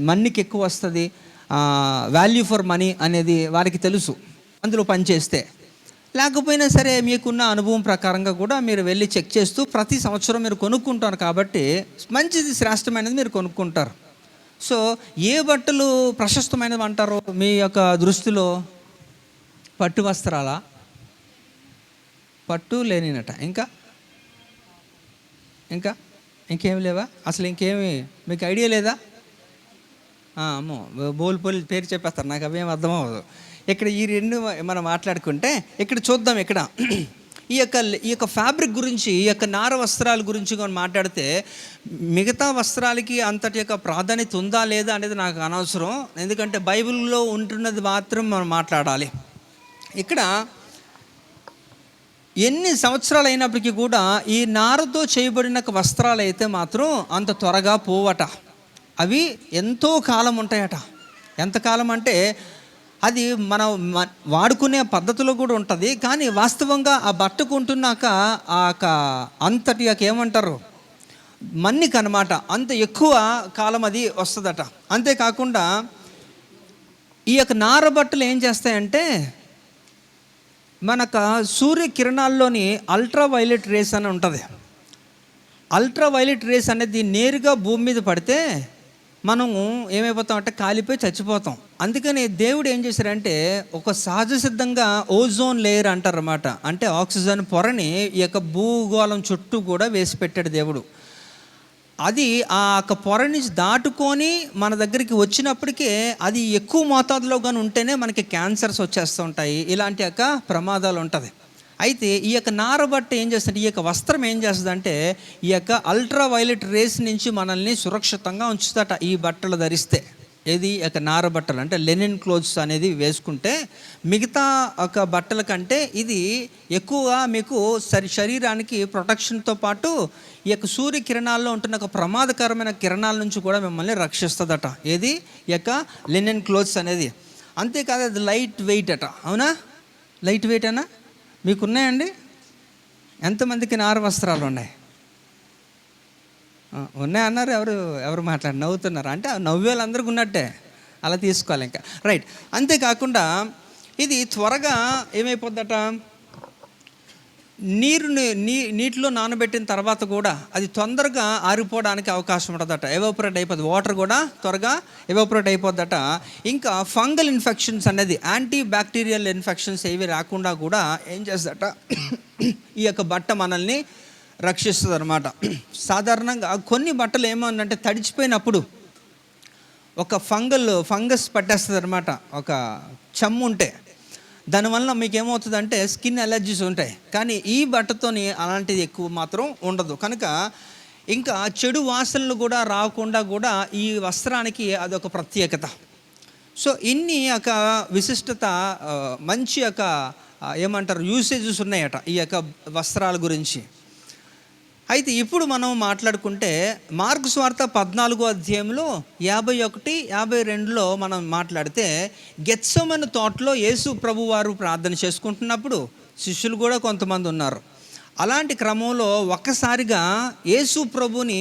Speaker 1: మనీకి ఎక్కువ వస్తుంది, వాల్యూ ఫర్ మనీ అనేది వారికి తెలుసు అందులో పనిచేస్తే. లేకపోయినా సరే మీకున్న అనుభవం ప్రకారంగా కూడా మీరు వెళ్ళి చెక్ చేస్తూ ప్రతి సంవత్సరం మీరు కొనుక్కుంటారు కాబట్టి మంచిది శ్రేష్టమైనది మీరు కొనుక్కుంటారు. సో ఏ బట్టలు ప్రశస్తమైనవి అంటారు మీ యొక్క దృష్టిలో? పట్టు వస్త్రాలా? పట్టు లేనినట. ఇంకేమి లేవా? అసలు ఇంకేమి మీకు ఐడియా లేదా? అమ్మో, బోల్ పేరు చెప్పేస్తారు, నాకు అవేం అర్థం అవ్వదు. ఇక్కడ ఈ రెండు మనం మాట్లాడుకుంటే ఇక్కడ చూద్దాం. ఇక్కడ ఈ యొక్క ఫ్యాబ్రిక్ గురించి, ఈ యొక్క నార వస్త్రాల గురించి మనం మాట్లాడితే మిగతా వస్త్రాలకి అంతటి యొక్క ప్రాధాన్యత ఉందా లేదా అనేది నాకు అనవసరం. ఎందుకంటే బైబిల్లో ఉంటున్నది మాత్రం మనం మాట్లాడాలి. ఇక్కడ ఎన్ని సంవత్సరాలు అయినప్పటికీ కూడా ఈ నారతో చేయబడిన వస్త్రాలు అయితే మాత్రం అంత త్వరగా పోవట. అవి ఎంతో కాలం ఉంటాయట. ఎంతకాలం అంటే అది మనం వాడుకునే పద్ధతిలో కూడా ఉంటుంది. కానీ వాస్తవంగా ఆ బట్టకుంటున్నాక అంతటి ఏమంటారు మన్నిక అనమాట, అంత ఎక్కువ కాలం అది వస్తుందట. అంతేకాకుండా ఈ యొక్క నార బట్టలు ఏం చేస్తాయంటే మనకు సూర్యకిరణాల్లోని అల్ట్రావైలెట్ రేస్ అని ఉంటుంది. అల్ట్రావైలెట్ రేస్ అనేది నేరుగా భూమి మీద పడితే మనము ఏమైపోతామంటే కాలిపోయి చచ్చిపోతాం. అందుకని దేవుడు ఏం చేశారంటే ఒక సహజ సిద్ధంగా ఓజోన్ లేయర్ అంటారన్నమాట. అంటే ఆక్సిజన్ పొరని ఈ యొక్క భూగోళం చుట్టూ కూడా వేసి పెట్టాడు దేవుడు. అది ఆ యొక్క పొర నుంచి దాటుకొని మన దగ్గరికి వచ్చినప్పటికే అది ఎక్కువ మోతాదులో కానీ ఉంటేనే మనకి క్యాన్సర్స్ వచ్చేస్తూ ఉంటాయి, ఇలాంటి యొక్క ప్రమాదాలు ఉంటుంది. అయితే ఈ యొక్క నారబట్ట ఏం చేస్తుంది, ఈ యొక్క వస్త్రం ఏం చేస్తుందంటే ఈ యొక్క అల్ట్రావైలెట్ రేస్ నుంచి మనల్ని సురక్షితంగా ఉంచుతాట ఈ బట్టలు ధరిస్తే. ఏది యొక్క నార బట్టలు అంటే లెనిన్ క్లోత్స్ అనేది వేసుకుంటే మిగతా ఒక బట్టల కంటే ఇది ఎక్కువగా మీకు శరీరానికి ప్రొటెక్షన్తో పాటు ఈ యొక్క సూర్యకిరణాల్లో ఉంటున్న ఒక ప్రమాదకరమైన కిరణాల నుంచి కూడా మిమ్మల్ని రక్షిస్తుందట. ఏది ఈ యొక్క లెనిన్ క్లోత్స్ అనేది. అంతేకాదు అది లైట్ వెయిట్ అట. అవునా? లైట్ వెయిట్ అనా? మీకున్నాయండి? ఎంతమందికి నార వస్త్రాలు ఉన్నాయి? ఉన్నాయన్నారు. ఎవరు మాట్లాడి నవ్వుతున్నారు అంటే నవ్వేళ్ళందరికీ ఉన్నట్టే, అలా తీసుకోవాలి ఇంకా. రైట్. అంతేకాకుండా ఇది త్వరగా ఏమైపోద్దట, నీటిలో నానబెట్టిన తర్వాత కూడా అది తొందరగా ఆరిపోవడానికి అవకాశం ఉంటుందట. ఎవాపరేట్ అయిపోద్ది, వాటర్ కూడా త్వరగా ఎవాపరేట్ అయిపోద్దట. ఇంకా ఫంగల్ ఇన్ఫెక్షన్స్ అనేది, యాంటీ బ్యాక్టీరియల్ ఇన్ఫెక్షన్స్ ఏవి రాకుండా కూడా ఏం చేస్తుందట, ఈ యొక్క బట్ట మనల్ని రక్షిస్తుంది అనమాట. సాధారణంగా కొన్ని బట్టలు ఏమన్నంటే తడిచిపోయినప్పుడు ఒక ఫంగస్ పట్టేస్తుంది అనమాట. ఒక చెమ్ము ఉంటే దానివల్ల మీకు ఏమవుతుందంటే స్కిన్ అలర్జీస్ ఉంటాయి. కానీ ఈ బట్టతోని అలాంటిది ఎక్కువ మాత్రం ఉండదు. కనుక ఇంకా చెడు వాసనలు కూడా రాకుండా కూడా ఈ వస్త్రానికి అదొక ప్రత్యేకత. సో ఇన్ని యొక్క విశిష్టత, మంచి యొక్క ఏమంటారు యూసేజెస్ ఉన్నాయట ఈ యొక్క వస్త్రాల గురించి. అయితే ఇప్పుడు మనం మాట్లాడుకుంటే మార్కు సువార్త 14వ అధ్యాయంలో 51, 52లో మనం మాట్లాడితే గెత్సెమనే తోటలో యేసు ప్రభు వారు ప్రార్థన చేసుకుంటున్నప్పుడు శిష్యులు కూడా కొంతమంది ఉన్నారు. అలాంటి క్రమంలో ఒక్కసారిగా యేసు ప్రభుని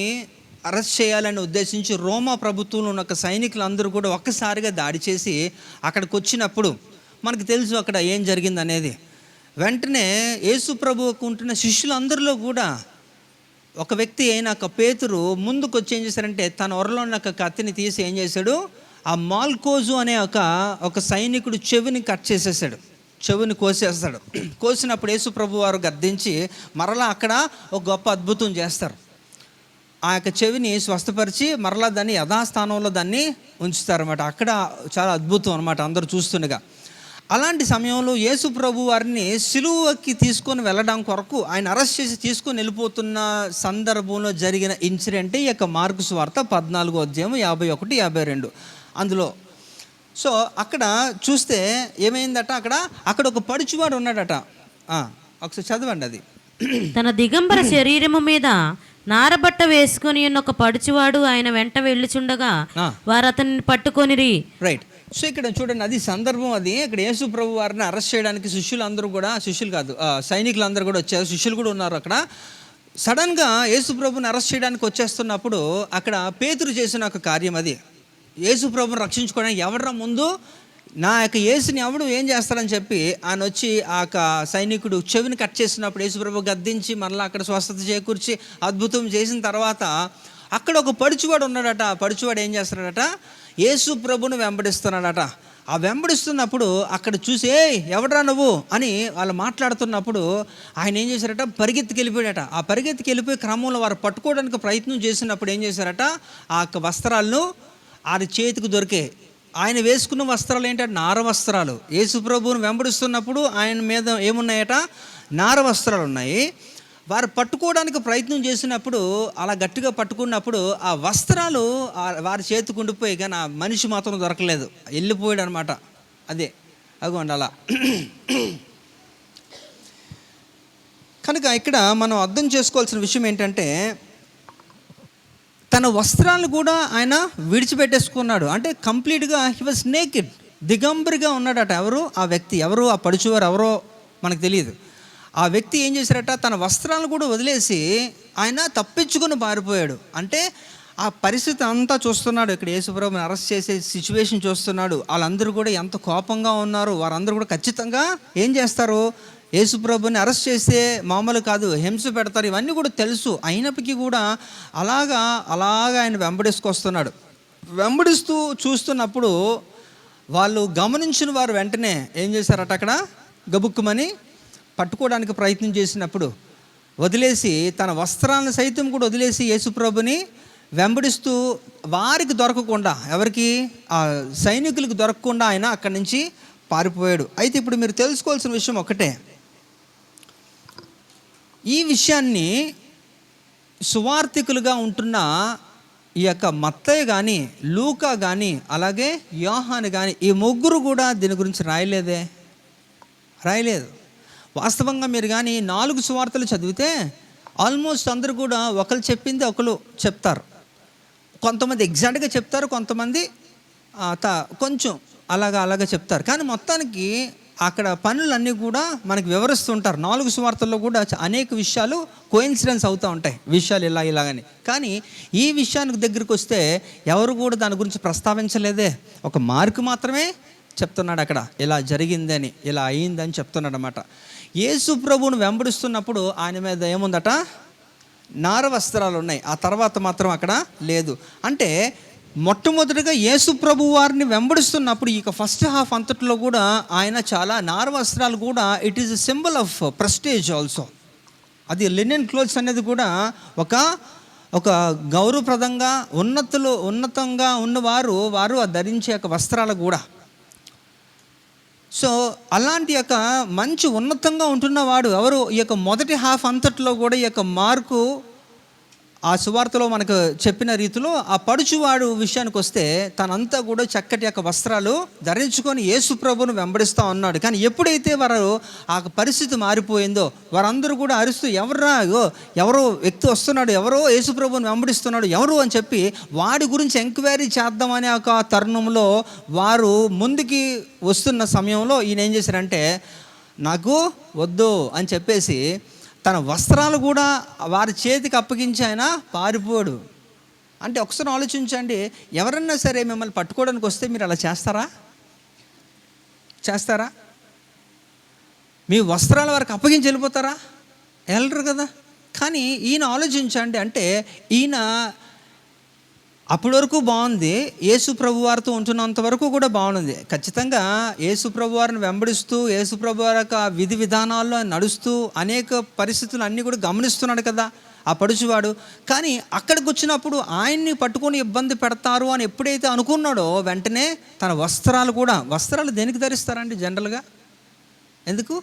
Speaker 1: అరెస్ట్ చేయాలని ఉద్దేశించి రోమా ప్రభుత్వంలో ఉన్న సైనికులందరూ కూడా ఒక్కసారిగా దాడి చేసి అక్కడికి వచ్చినప్పుడు మనకు తెలుసు అక్కడ ఏం జరిగిందనేది. వెంటనే యేసు ప్రభువుకు ఉంటున్న శిష్యులందరిలో కూడా ఒక వ్యక్తి అయిన పేతురు ముందుకు వచ్చి ఏం చేశారంటే తన ఒరలో ఉన్న కత్తిని తీసి ఏం చేశాడు, ఆ మాల్కోజు అనే ఒక సైనికుడు చెవిని కట్ చేసేసాడు, చెవిని కోసేస్తాడు. కోసినప్పుడు యేసు ప్రభు వారు గద్దించి మరలా అక్కడ ఒక గొప్ప అద్భుతం చేస్తారు. ఆ యొక్క చెవిని స్వస్థపరిచి మరలా దాన్ని యథాస్థానంలో దాన్ని ఉంచుతారన్నమాట. అక్కడ చాలా అద్భుతం అనమాట అందరూ చూస్తుండగా. అలాంటి సమయంలో యేసు ప్రభు వారిని సిలువకి తీసుకొని వెళ్ళడం కొరకు ఆయన అరెస్ట్ చేసి తీసుకొని వెళ్ళిపోతున్న సందర్భంలో జరిగిన ఇన్సిడెంట్ ఈ యొక్క మార్కు సువార్త 14వ అధ్యాయం 51, 52 అందులో. సో అక్కడ చూస్తే ఏమైందట, అక్కడ ఒక పడుచువాడు ఉన్నాడట. ఒకసారి చదవండి అది.
Speaker 2: తన దిగంబర శరీరము మీద నారబట్ట వేసుకొని ఉన్న ఒక పడుచువాడు ఆయన వెంట వెళ్ళుచుండగా వారు అతన్ని పట్టుకొనిరి.
Speaker 1: రైట్. సో ఇక్కడ చూడండి, అది సందర్భం. అది ఇక్కడ యేసు ప్రభు వారిని అరెస్ట్ చేయడానికి సైనికులందరూ కూడా వచ్చారు, శిష్యులు కూడా ఉన్నారు అక్కడ. సడన్గా యేసు ప్రభుని అరెస్ట్ చేయడానికి వచ్చేస్తున్నప్పుడు అక్కడ పేతురు చేసిన ఒక కార్యం అది. యేసు ప్రభుని రక్షించుకోవడానికి ఎవడరా ముందు నా యొక్క యేసుని ఎవడు ఏం చేస్తారని చెప్పి ఆయన వచ్చి ఆ సైనికుడు చెవిని కట్ చేసినప్పుడు యేసు ప్రభు గద్దించి మరలా అక్కడ స్వస్థత చేకూర్చి అద్భుతం చేసిన తర్వాత అక్కడ ఒక పడుచువాడు ఉన్నాడట. ఆ పడుచువాడు ఏం చేస్తున్నాడట, యేసు ప్రభుని వెంబడిస్తున్నాడట. ఆ వెంబడిస్తున్నప్పుడు అక్కడ చూసి ఎవడరా నువ్వు అని వాళ్ళు మాట్లాడుతున్నప్పుడు ఆయన ఏం చేశారట, పరిగెత్తికి వెళ్ళిపోయాడట. ఆ పరిగెత్తికి వెళ్ళిపోయే క్రమంలో వారు పట్టుకోవడానికి ప్రయత్నం చేసినప్పుడు ఏం చేశారట, ఆ యొక్క వస్త్రాలను ఆయన చేతికి దొరికే. ఆయన వేసుకున్న వస్త్రాలు ఏంటంటే నార వస్త్రాలు. యేసు ప్రభువుని వెంబడిస్తున్నప్పుడు ఆయన మీద ఏమున్నాయట, నార వస్త్రాలు ఉన్నాయి. వారు పట్టుకోవడానికి ప్రయత్నం చేసినప్పుడు అలా గట్టిగా పట్టుకున్నప్పుడు ఆ వస్త్రాలు వారి చేతికి ఉండిపోయి కానీ ఆ మనిషి మాత్రం దొరకలేదు, వెళ్ళిపోయాడు అనమాట. అదే అగోండి అలా. కనుక ఇక్కడ మనం అర్థం చేసుకోవాల్సిన విషయం ఏంటంటే తన వస్త్రాలను కూడా ఆయన విడిచిపెట్టేసుకున్నాడు. అంటే కంప్లీట్గా హీ వాజ్ నేకెడ్, దిగంబరిగా ఉన్నాడట. ఎవరు ఆ వ్యక్తి, ఎవరు ఆ పడుచువారు ఎవరో మనకు తెలియదు. ఆ వ్యక్తి ఏం చేశారట, తన వస్త్రాలను కూడా వదిలేసి ఆయన తప్పించుకొని పారిపోయాడు. అంటే ఆ పరిస్థితి అంతా చూస్తున్నాడు. ఇక్కడ యేసుప్రభుని అరెస్ట్ చేసే సిచ్యువేషన్ చూస్తున్నాడు. వాళ్ళందరూ కూడా ఎంత కోపంగా ఉన్నారు. వారందరూ కూడా ఖచ్చితంగా ఏం చేస్తారు, యేసుప్రభుని అరెస్ట్ చేస్తే మామూలు కాదు, హింస పెడతారు. ఇవన్నీ కూడా తెలుసు. అయినప్పటికీ కూడా అలాగా ఆయన వెంబడిస్తూ చూస్తున్నప్పుడు వాళ్ళు గమనించిన వారు వెంటనే ఏం చేశారట, అక్కడ గబుక్కుమని పట్టుకోవడానికి ప్రయత్నం చేసినప్పుడు వదిలేసి తన వస్త్రాలను సైతం కూడా వదిలేసి యేసుప్రభుని వెంబడిస్తూ వారికి దొరకకుండా, ఎవరికి, ఆ సైనికులకు దొరకకుండా ఆయన అక్కడి నుంచి పారిపోయాడు. అయితే ఇప్పుడు మీరు తెలుసుకోవాల్సిన విషయం ఒకటే, ఈ విషయాన్ని సువార్థికులుగా ఉంటున్న ఈ యొక్క మత్తయి కానీ, లూకా కానీ, అలాగే యోహాను కానీ, ఈ ముగ్గురు కూడా దీని గురించి రాయలేదు. వాస్తవంగా మీరు కానీ 4 సువార్తలు చదివితే ఆల్మోస్ట్ అందరూ కూడా ఒకరు చెప్పింది ఒకరు చెప్తారు. కొంతమంది ఎగ్జాక్ట్గా చెప్తారు, కొంతమంది కొంచెం అలాగా చెప్తారు. కానీ మొత్తానికి అక్కడ పనులన్నీ కూడా మనకి వివరిస్తుంటారు. 4 సువార్తల్లో కూడా అనేక విషయాలు కోయిన్సిడెన్స్ అవుతూ ఉంటాయి, విషయాలు ఇలాగని. కానీ ఈ విషయానికి దగ్గరికి వస్తే ఎవరు కూడా దాని గురించి ప్రస్తావించలేదే. ఒక మార్కు మాత్రమే చెప్తున్నాడు అక్కడ, ఇలా జరిగిందని, ఇలా అయిందని చెప్తున్నాడు అన్నమాట. యేసు ప్రభువును వెంబడిస్తున్నప్పుడు ఆయన మీద ఏముందట, నార వస్త్రాలు ఉన్నాయి. ఆ తర్వాత మాత్రం అక్కడ లేదు. అంటే మొట్టమొదటిగా యేసు ప్రభు వారిని వెంబడిస్తున్నప్పుడు ఇక ఫస్ట్ హాఫ్ అంతట్లో కూడా ఆయన చాలా నార వస్త్రాలు కూడా it is a symbol of prestige also. అది లినెన్ క్లోత్స్ అనేది కూడా ఒక గౌరవప్రదంగా ఉన్నతంగా ఉన్నవారు ధరించే యొక్క వస్త్రాలు కూడా. సో అలాంటి యొక్క మంచి ఉన్నతంగా ఉంటున్నవాడు ఎవరు, ఈ యొక్క మొదటి హాఫ్ అంతట్లో కూడా ఈ యొక్క మార్కు ఆ సువార్తలో మనకు చెప్పిన రీతిలో ఆ పడుచువాడు విషయానికి వస్తే తనంతా కూడా చక్కటి యొక్క వస్త్రాలు ధరించుకొని యేసు ప్రభువును వెంబడిస్తూ ఉన్నాడు. కానీ ఎప్పుడైతే వారు ఆ పరిస్థితి మారిపోయిందో వారందరూ కూడా అరుస్తూ ఎవరో వ్యక్తి వస్తున్నాడు, ఎవరో యేసు ప్రభువును వెంబడిస్తున్నాడు, ఎవరు అని చెప్పి వాడి గురించి ఎంక్వైరీ చేద్దామనే ఒక తరుణంలో వారు ముందుకి వస్తున్న సమయంలో ఈయన ఏం చేశారంటే, నాకు వద్దు అని చెప్పేసి తన వస్త్రాలు కూడా వారి చేతికి అప్పగించి ఆయన పారిపోడు. అంటే ఒకసారి ఆలోచించండి, ఎవరన్నా సరే మిమ్మల్ని పట్టుకోవడానికి వస్తే మీరు అలా చేస్తారా? మీ వస్త్రాల వారికి అప్పగించి వెళ్ళిపోతారా? వెళ్ళరు కదా. కానీ ఈయన ఆలోచించండి, అంటే ఈయన అప్పటి వరకు బాగుంది, యేసు ప్రభు వారితో ఉంటున్నంత వరకు కూడా బాగుంది. ఖచ్చితంగా యేసు ప్రభు వారిని వెంబడిస్తూ యేసు ప్రభు వారి యొక్క విధి విధానాల్లో నడుస్తూ అనేక పరిస్థితులు అన్నీ కూడా గమనిస్తున్నాడు కదా ఆ పడుచువాడు. కానీ అక్కడికి వచ్చినప్పుడు ఆయన్ని పట్టుకొని ఇబ్బంది పెడతారు అని ఎప్పుడైతే అనుకున్నాడో వెంటనే తన వస్త్రాలు దేనికి ధరిస్తారండి జనరల్గా? ఎందుకు?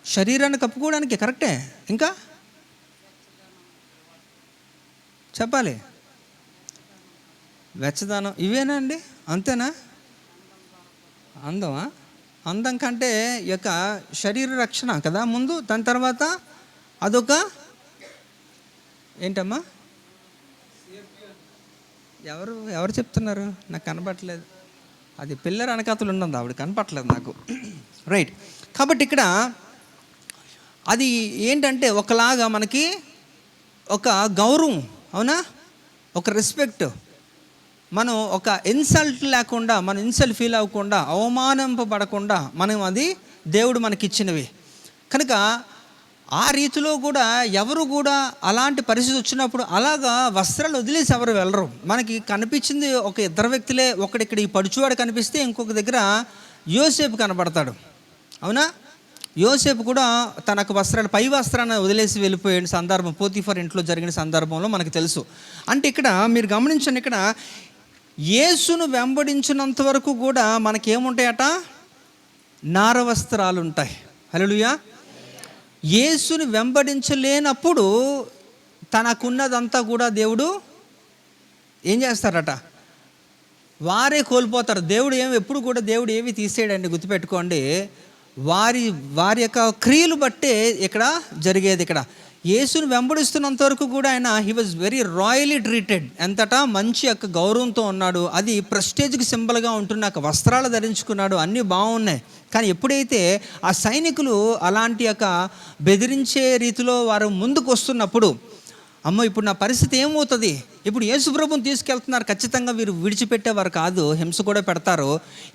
Speaker 1: శరీరాన్ని కప్పుకోవడానికి, కరెక్టే. ఇంకా చెప్పాలి, వెచ్చదనం, ఇవేనా అండి? అంతేనా? అందం కంటే ఈ యొక్క శరీర రక్షణ కదా ముందు, దాని తర్వాత అదొక ఏంటమ్మా, ఎవరు చెప్తున్నారు? నాకు కనపట్లేదు. అది పిల్లర్ అనకాతలు ఉన్నది, ఆవిడ కనపట్లేదు నాకు. రైట్. కాబట్టి ఇక్కడ అది ఏంటంటే ఒకలాగా మనకి ఒక గౌరవం, అవునా, ఒక రెస్పెక్ట్. మనం ఒక ఇన్సల్ట్ లేకుండా, మనం ఇన్సల్ట్ ఫీల్ అవ్వకుండా, అవమానింపబడకుండా మనం అది దేవుడు మనకిచ్చినవి కనుక ఆ రీతిలో కూడా ఎవరు కూడా అలాంటి పరిస్థితి వచ్చినప్పుడు అలాగా వస్త్రాలు వదిలేసి ఎవరు వెళ్ళరు. మనకి కనిపించింది ఒక ఇద్దరు వ్యక్తులే. ఒకడిక్కడ ఈ పడుచువాడు కనిపిస్తే ఇంకొక దగ్గర యోసేపు కనబడతాడు, అవునా. యోసేపు కూడా తనకు వస్త్రాలు, పై వస్త్రాన్ని వదిలేసి వెళ్ళిపోయిన సందర్భం పోతీఫర్ ఇంట్లో జరిగిన సందర్భంలో మనకు తెలుసు. అంటే ఇక్కడ మీరు గమనించండి, ఇక్కడ యేసును వెంబడించినంత వరకు కూడా మనకేముంటాయట, నార వస్త్రాలు ఉంటాయి. హల్లెలూయా. యేసుని వెంబడించలేనప్పుడు తనకున్నదంతా కూడా దేవుడు ఏం చేస్తారట, వారే కోల్పోతారు. దేవుడు ఎప్పుడు కూడా దేవుడు ఏమి తీసేయడండి, గుర్తుపెట్టుకోండి. వారి యొక్క క్రియలు బట్టే ఇక్కడ జరిగేది. ఇక్కడ యేసుని వెంబడిస్తున్నంత వరకు కూడా ఆయన హీ వాజ్ వెరీ రాయలీ ట్రీటెడ్. ఎంతటా మంచి యొక్క గౌరవంతో ఉన్నాడు. అది ప్రెస్టేజ్కి సింబల్గా ఉంటున్న వస్త్రాలు ధరించుకున్నాడు, అన్నీ బాగున్నాయి. కానీ ఎప్పుడైతే ఆ సైనికులు అలాంటి యొక్క బెదిరించే రీతిలో వారు ముందుకు వస్తున్నప్పుడు, అమ్మో ఇప్పుడు నా పరిస్థితి ఏమవుతుంది, ఇప్పుడు యేసు ప్రభువుని తీసుకెళ్తున్నారు, ఖచ్చితంగా వీరు విడిచిపెట్టేవారు కాదు, హింస కూడా పెడతారు.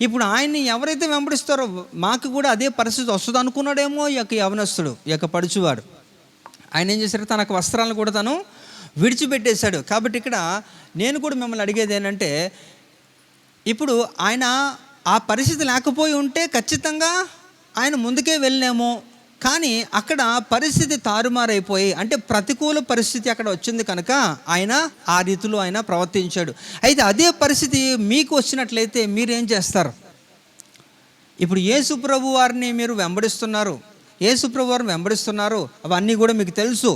Speaker 1: ఇప్పుడు ఆయన్ని ఎవరైతే వెంబడిస్తారో మాకు కూడా అదే పరిస్థితి వస్తుంది అనుకున్నాడేమో ఈ యొక్క యవనస్తుడు, ఈ యొక్క పడుచువాడు. ఆయన ఏం చేశారు, తనకు వస్త్రాలను కూడా తను విడిచిపెట్టేశాడు. కాబట్టి ఇక్కడ నేను కూడా మిమ్మల్ని అడిగేది ఏంటంటే, ఇప్పుడు ఆయన ఆ పరిస్థితి లేకపోయి ఉంటే ఖచ్చితంగా ఆయన ముందుకే వెళ్ళినేమో. కానీ అక్కడ పరిస్థితి తారుమారైపోయి, అంటే ప్రతికూల పరిస్థితి అక్కడ వచ్చింది కనుక ఆయన ఆ రీతిలో ఆయన ప్రవర్తించాడు. అయితే అదే పరిస్థితి మీకు వచ్చినట్లయితే మీరేం చేస్తారు? ఇప్పుడు యేసు ప్రభు వారిని మీరు వెంబడిస్తున్నారు, అవన్నీ కూడా మీకు తెలుసు.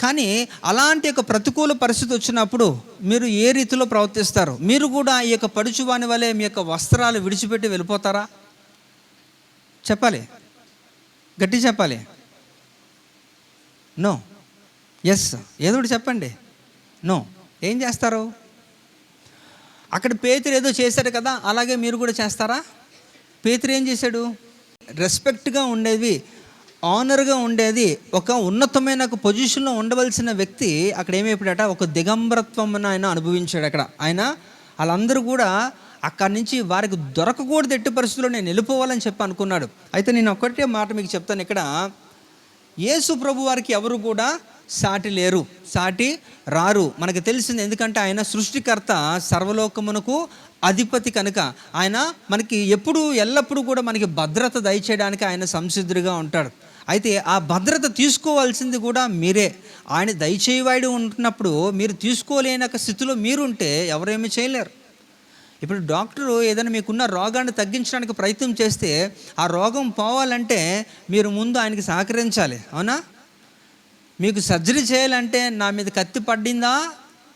Speaker 1: కానీ అలాంటి యొక్క ప్రతికూల పరిస్థితి వచ్చినప్పుడు మీరు ఏ రీతిలో ప్రవర్తిస్తారు? మీరు కూడా ఈ యొక్క పడుచువాని వలె మీ యొక్క వస్త్రాలు విడిచిపెట్టి వెళ్ళిపోతారా? చెప్పాలి, గట్టి చెప్పాలి. నో, ఎస్, ఏదో ఒకటి చెప్పండి. నో, ఏం చేస్తారు? అక్కడ పేతురు ఏదో చేశాడు కదా, అలాగే మీరు కూడా చేస్తారా? పేతురు ఏం చేశాడు? రెస్పెక్ట్గా ఉండేది, ఆనర్గా ఉండేది, ఒక ఉన్నతమైన ఒక పొజిషన్లో ఉండవలసిన వ్యక్తి అక్కడ ఏమైపోయాడట, ఒక దిగంబరత్వం ఆయన అనుభవించాడు. అక్కడ ఆయన వాళ్ళందరూ కూడా అక్కడి నుంచి వారికి దొరకకూడదు, ఎట్టి పరిస్థితుల్లో నేను వెళ్ళిపోవాలని చెప్పి అనుకున్నాడు. అయితే నేను ఒక్కటే మాట మీకు చెప్తాను, ఇక్కడ యేసు ప్రభు వారికి ఎవరు కూడా సాటి లేరు, సాటి రారు. మనకు తెలిసింది, ఎందుకంటే ఆయన సృష్టికర్త, సర్వలోకమునకు అధిపతి కనుక ఆయన మనకి ఎప్పుడు ఎల్లప్పుడూ కూడా మనకి భద్రత దయచేయడానికి ఆయన సంసిద్ధుడిగా ఉంటాడు. అయితే ఆ భద్రత తీసుకోవాల్సింది కూడా మీరే. ఆయన దయచేయవాడు ఉంటున్నప్పుడు మీరు తీసుకోలేని స్థితిలో మీరుంటే ఎవరేమీ చేయలేరు. ఇప్పుడు డాక్టరు ఏదైనా మీకున్న రోగాన్ని తగ్గించడానికి ప్రయత్నం చేస్తే ఆ రోగం పోవాలంటే మీరు ముందు ఆయనకి సహకరించాలి, అవునా? మీకు సర్జరీ చేయాలంటే నా మీద కత్తి పడిందా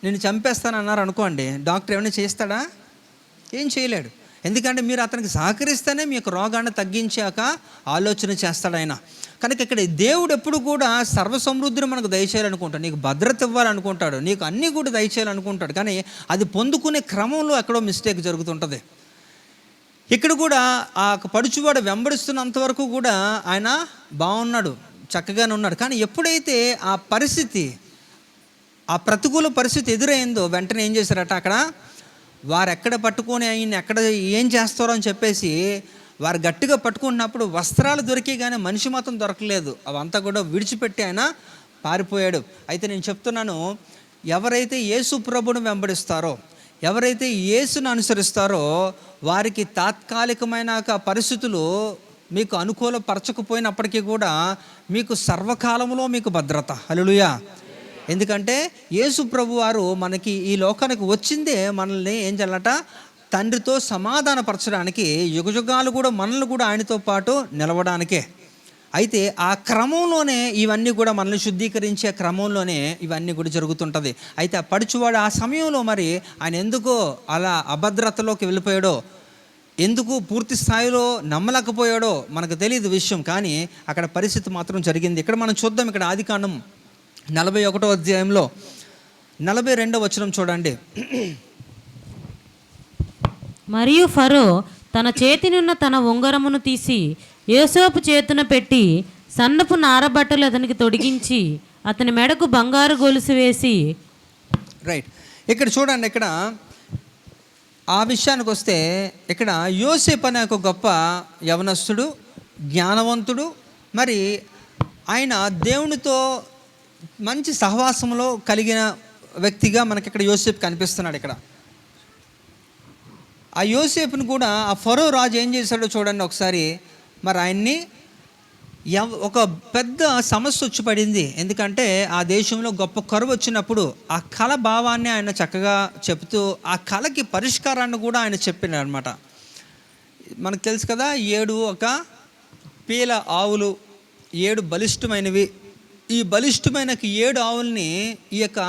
Speaker 1: నేను చంపేస్తాను అన్నారు అనుకోండి, డాక్టర్ ఏమైనా చేస్తాడా? ఏం చేయలేడు. ఎందుకంటే మీరు అతనికి సహకరిస్తేనే మీ యొక్క రోగాన్ని తగ్గించాక ఆలోచన చేస్తాడు ఆయన. కనుక ఇక్కడ దేవుడు ఎప్పుడు కూడా సర్వసమృద్ధిని మనకు దయచేయాలనుకుంటాడు, నీకు భద్రత ఇవ్వాలనుకుంటాడు, నీకు అన్నీ కూడా దయచేయాలనుకుంటాడు. కానీ అది పొందుకునే క్రమంలో ఎక్కడో మిస్టేక్ జరుగుతుంటుంది. ఇక్కడ కూడా ఆ పడుచువాడు వెంబడిస్తున్నంతవరకు కూడా ఆయన బాగున్నాడు, చక్కగానే ఉన్నాడు. కానీ ఎప్పుడైతే ఆ పరిస్థితి, ఆ ప్రతికూల పరిస్థితి ఎదురైందో వెంటనే ఏం చేశారట, అక్కడ వారు ఎక్కడ పట్టుకొని ఆయన ఎక్కడ ఏం చేస్తారో అని చెప్పేసి వారు గట్టిగా పట్టుకున్నప్పుడు వస్త్రాలు దొరికి కానీ మనిషి మాత్రం దొరకలేదు. అవంతా కూడా విడిచిపెట్టి ఆయన పారిపోయాడు. అయితే నేను చెప్తున్నాను, ఎవరైతే యేసు ప్రభువును వెంబడిస్తారో, ఎవరైతే యేసును అనుసరిస్తారో వారికి తాత్కాలికమైన పరిస్థితులు మీకు అనుకూలపరచకపోయినప్పటికీ కూడా మీకు సర్వకాలంలో మీకు భద్రత. హల్లెలూయా. ఎందుకంటే యేసు ప్రభు వారు మనకి ఈ లోకానికి వచ్చిందే మనల్ని ఏం చేయాలట, తండ్రితో సమాధానపరచడానికి, యుగయుగాలు కూడా మనల్ని కూడా ఆయనతో పాటు నిలవడానికే. అయితే ఆ క్రమంలోనే ఇవన్నీ కూడా మనల్ని శుద్ధీకరించే క్రమంలోనే ఇవన్నీ కూడా జరుగుతుంటుంది. అయితే ఆ పడుచువాడు ఆ సమయంలో మరి ఆయన ఎందుకో అలా అభద్రతలోకి వెళ్ళిపోయాడో, ఎందుకు పూర్తి స్థాయిలో నమ్మలేకపోయాడో మనకు తెలియదు విషయం. కానీ అక్కడ పరిస్థితి మాత్రం జరిగింది. ఇక్కడ మనం చూద్దాం, ఇక్కడ ఆదికాండం 41వ అధ్యాయంలో 42వ వచనం చూడండి.
Speaker 2: మరియు ఫరో తన చేతినున్న తన ఉంగరమును తీసి యోసేపు చేతున పెట్టి సన్నపు నారబట్టలు అతనికి తొడిగించి అతని మెడకు బంగారు గొలుసు వేసి.
Speaker 1: రైట్, ఇక్కడ చూడండి, ఇక్కడ ఆ విషయానికి వస్తే ఇక్కడ యోసేపు అనే ఒక గొప్ప యవనస్తుడు, జ్ఞానవంతుడు, మరి ఆయన దేవునితో మంచి సహవాసంలో కలిగిన వ్యక్తిగా మనకి ఇక్కడ యోసేపు కనిపిస్తున్నాడు. ఇక్కడ ఆ యోసేపుని కూడా ఆ ఫరో రాజు ఏం చేశాడో చూడండి ఒకసారి. మరి ఆయన్ని ఒక పెద్ద సమస్య వచ్చి పడింది. ఎందుకంటే ఆ దేశంలో గొప్ప కరువు వచ్చినప్పుడు ఆ కళ భావాన్ని ఆయన చక్కగా చెప్తూ ఆ కళకి పరిష్కారాన్ని కూడా ఆయన చెప్పినాడు అనమాట. మనకు తెలుసు కదా, 7 ఒక పీల ఆవులు, 7 బలిష్టమైనవి. ఈ బలిష్టమైన 7 ఆవుల్ని ఈ యొక్క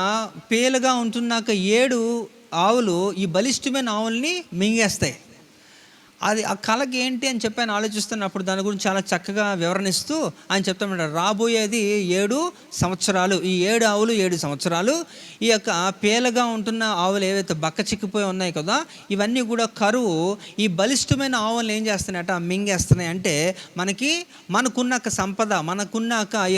Speaker 1: పీలగా ఉంటున్నాక 7 ఆవులు ఈ బలిష్టమైన ఆవుల్ని మింగేస్తాయి. అది ఆ కళకి ఏంటి అని చెప్పి ఆయన ఆలోచిస్తున్నప్పుడు దాని గురించి చాలా చక్కగా వివరణిస్తూ ఆయన చెప్తామంటారు, రాబోయేది 7 సంవత్సరాలు, ఈ 7 ఆవులు 7 సంవత్సరాలు, ఈ యొక్క పేలగా ఉంటున్న ఆవులు ఏవైతే బక్క చిక్కిపోయి ఉన్నాయి కదా, ఇవన్నీ కూడా కరువు ఈ బలిష్టమైన ఆవులను ఏం చేస్తున్నాయట, మింగేస్తున్నాయి. అంటే మనకున్న సంపద, మనకున్న ఈ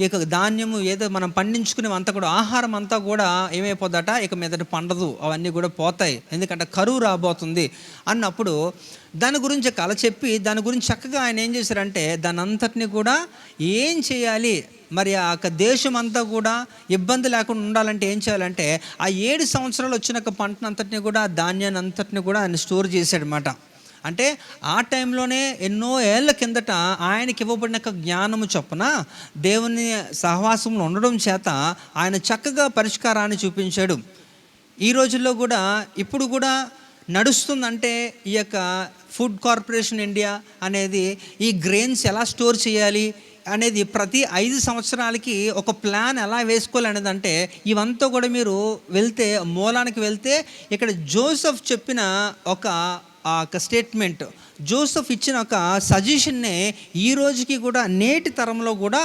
Speaker 1: యొక్క ధాన్యము ఏదో మనం పండించుకునే అంతా కూడా ఆహారం అంతా కూడా ఏమైపోద్దట, ఇక మీదట పండదు, అవన్నీ కూడా పోతాయి, ఎందుకంటే కరువు రాబోతుంది అన్నప్పుడు దాని గురించి కళ చెప్పి దాని గురించి చక్కగా ఆయన ఏం చేశారంటే దాని అంతటిని కూడా ఏం చేయాలి, మరి ఆ దేశం అంతా కూడా ఇబ్బంది లేకుండా ఉండాలంటే ఏం చేయాలంటే ఆ 7 సంవత్సరాలు వచ్చిన పంటను అంతటిని కూడా, ధాన్యాన్ని అంతటిని కూడా ఆయన స్టోర్ చేశాడనమాట. అంటే ఆ టైంలోనే ఎన్నో ఏళ్ళ కిందట ఆయనకి ఇవ్వబడిన జ్ఞానము చొప్పున దేవుని సహవాసంలో ఉండడం చేత ఆయన చక్కగా పరిష్కారాన్ని చూపించాడు. ఈ రోజుల్లో కూడా ఇప్పుడు కూడా నడుస్తుందంటే ఈ యొక్క ఫుడ్ కార్పొరేషన్ ఇండియా అనేది ఈ గ్రెయిన్స్ ఎలా స్టోర్ చేయాలి అనేది ప్రతి 5 సంవత్సరాలకి ఒక ప్లాన్ ఎలా వేసుకోవాలనేది. అంటే ఇవంతా కూడా మీరు వెళ్తే మూలానికి వెళ్తే ఇక్కడ జోసెఫ్ చెప్పిన ఒక స్టేట్మెంట్, జోసెఫ్ ఇచ్చిన ఒక సజెషన్నే ఈ రోజుకి కూడా నేటి తరంలో కూడా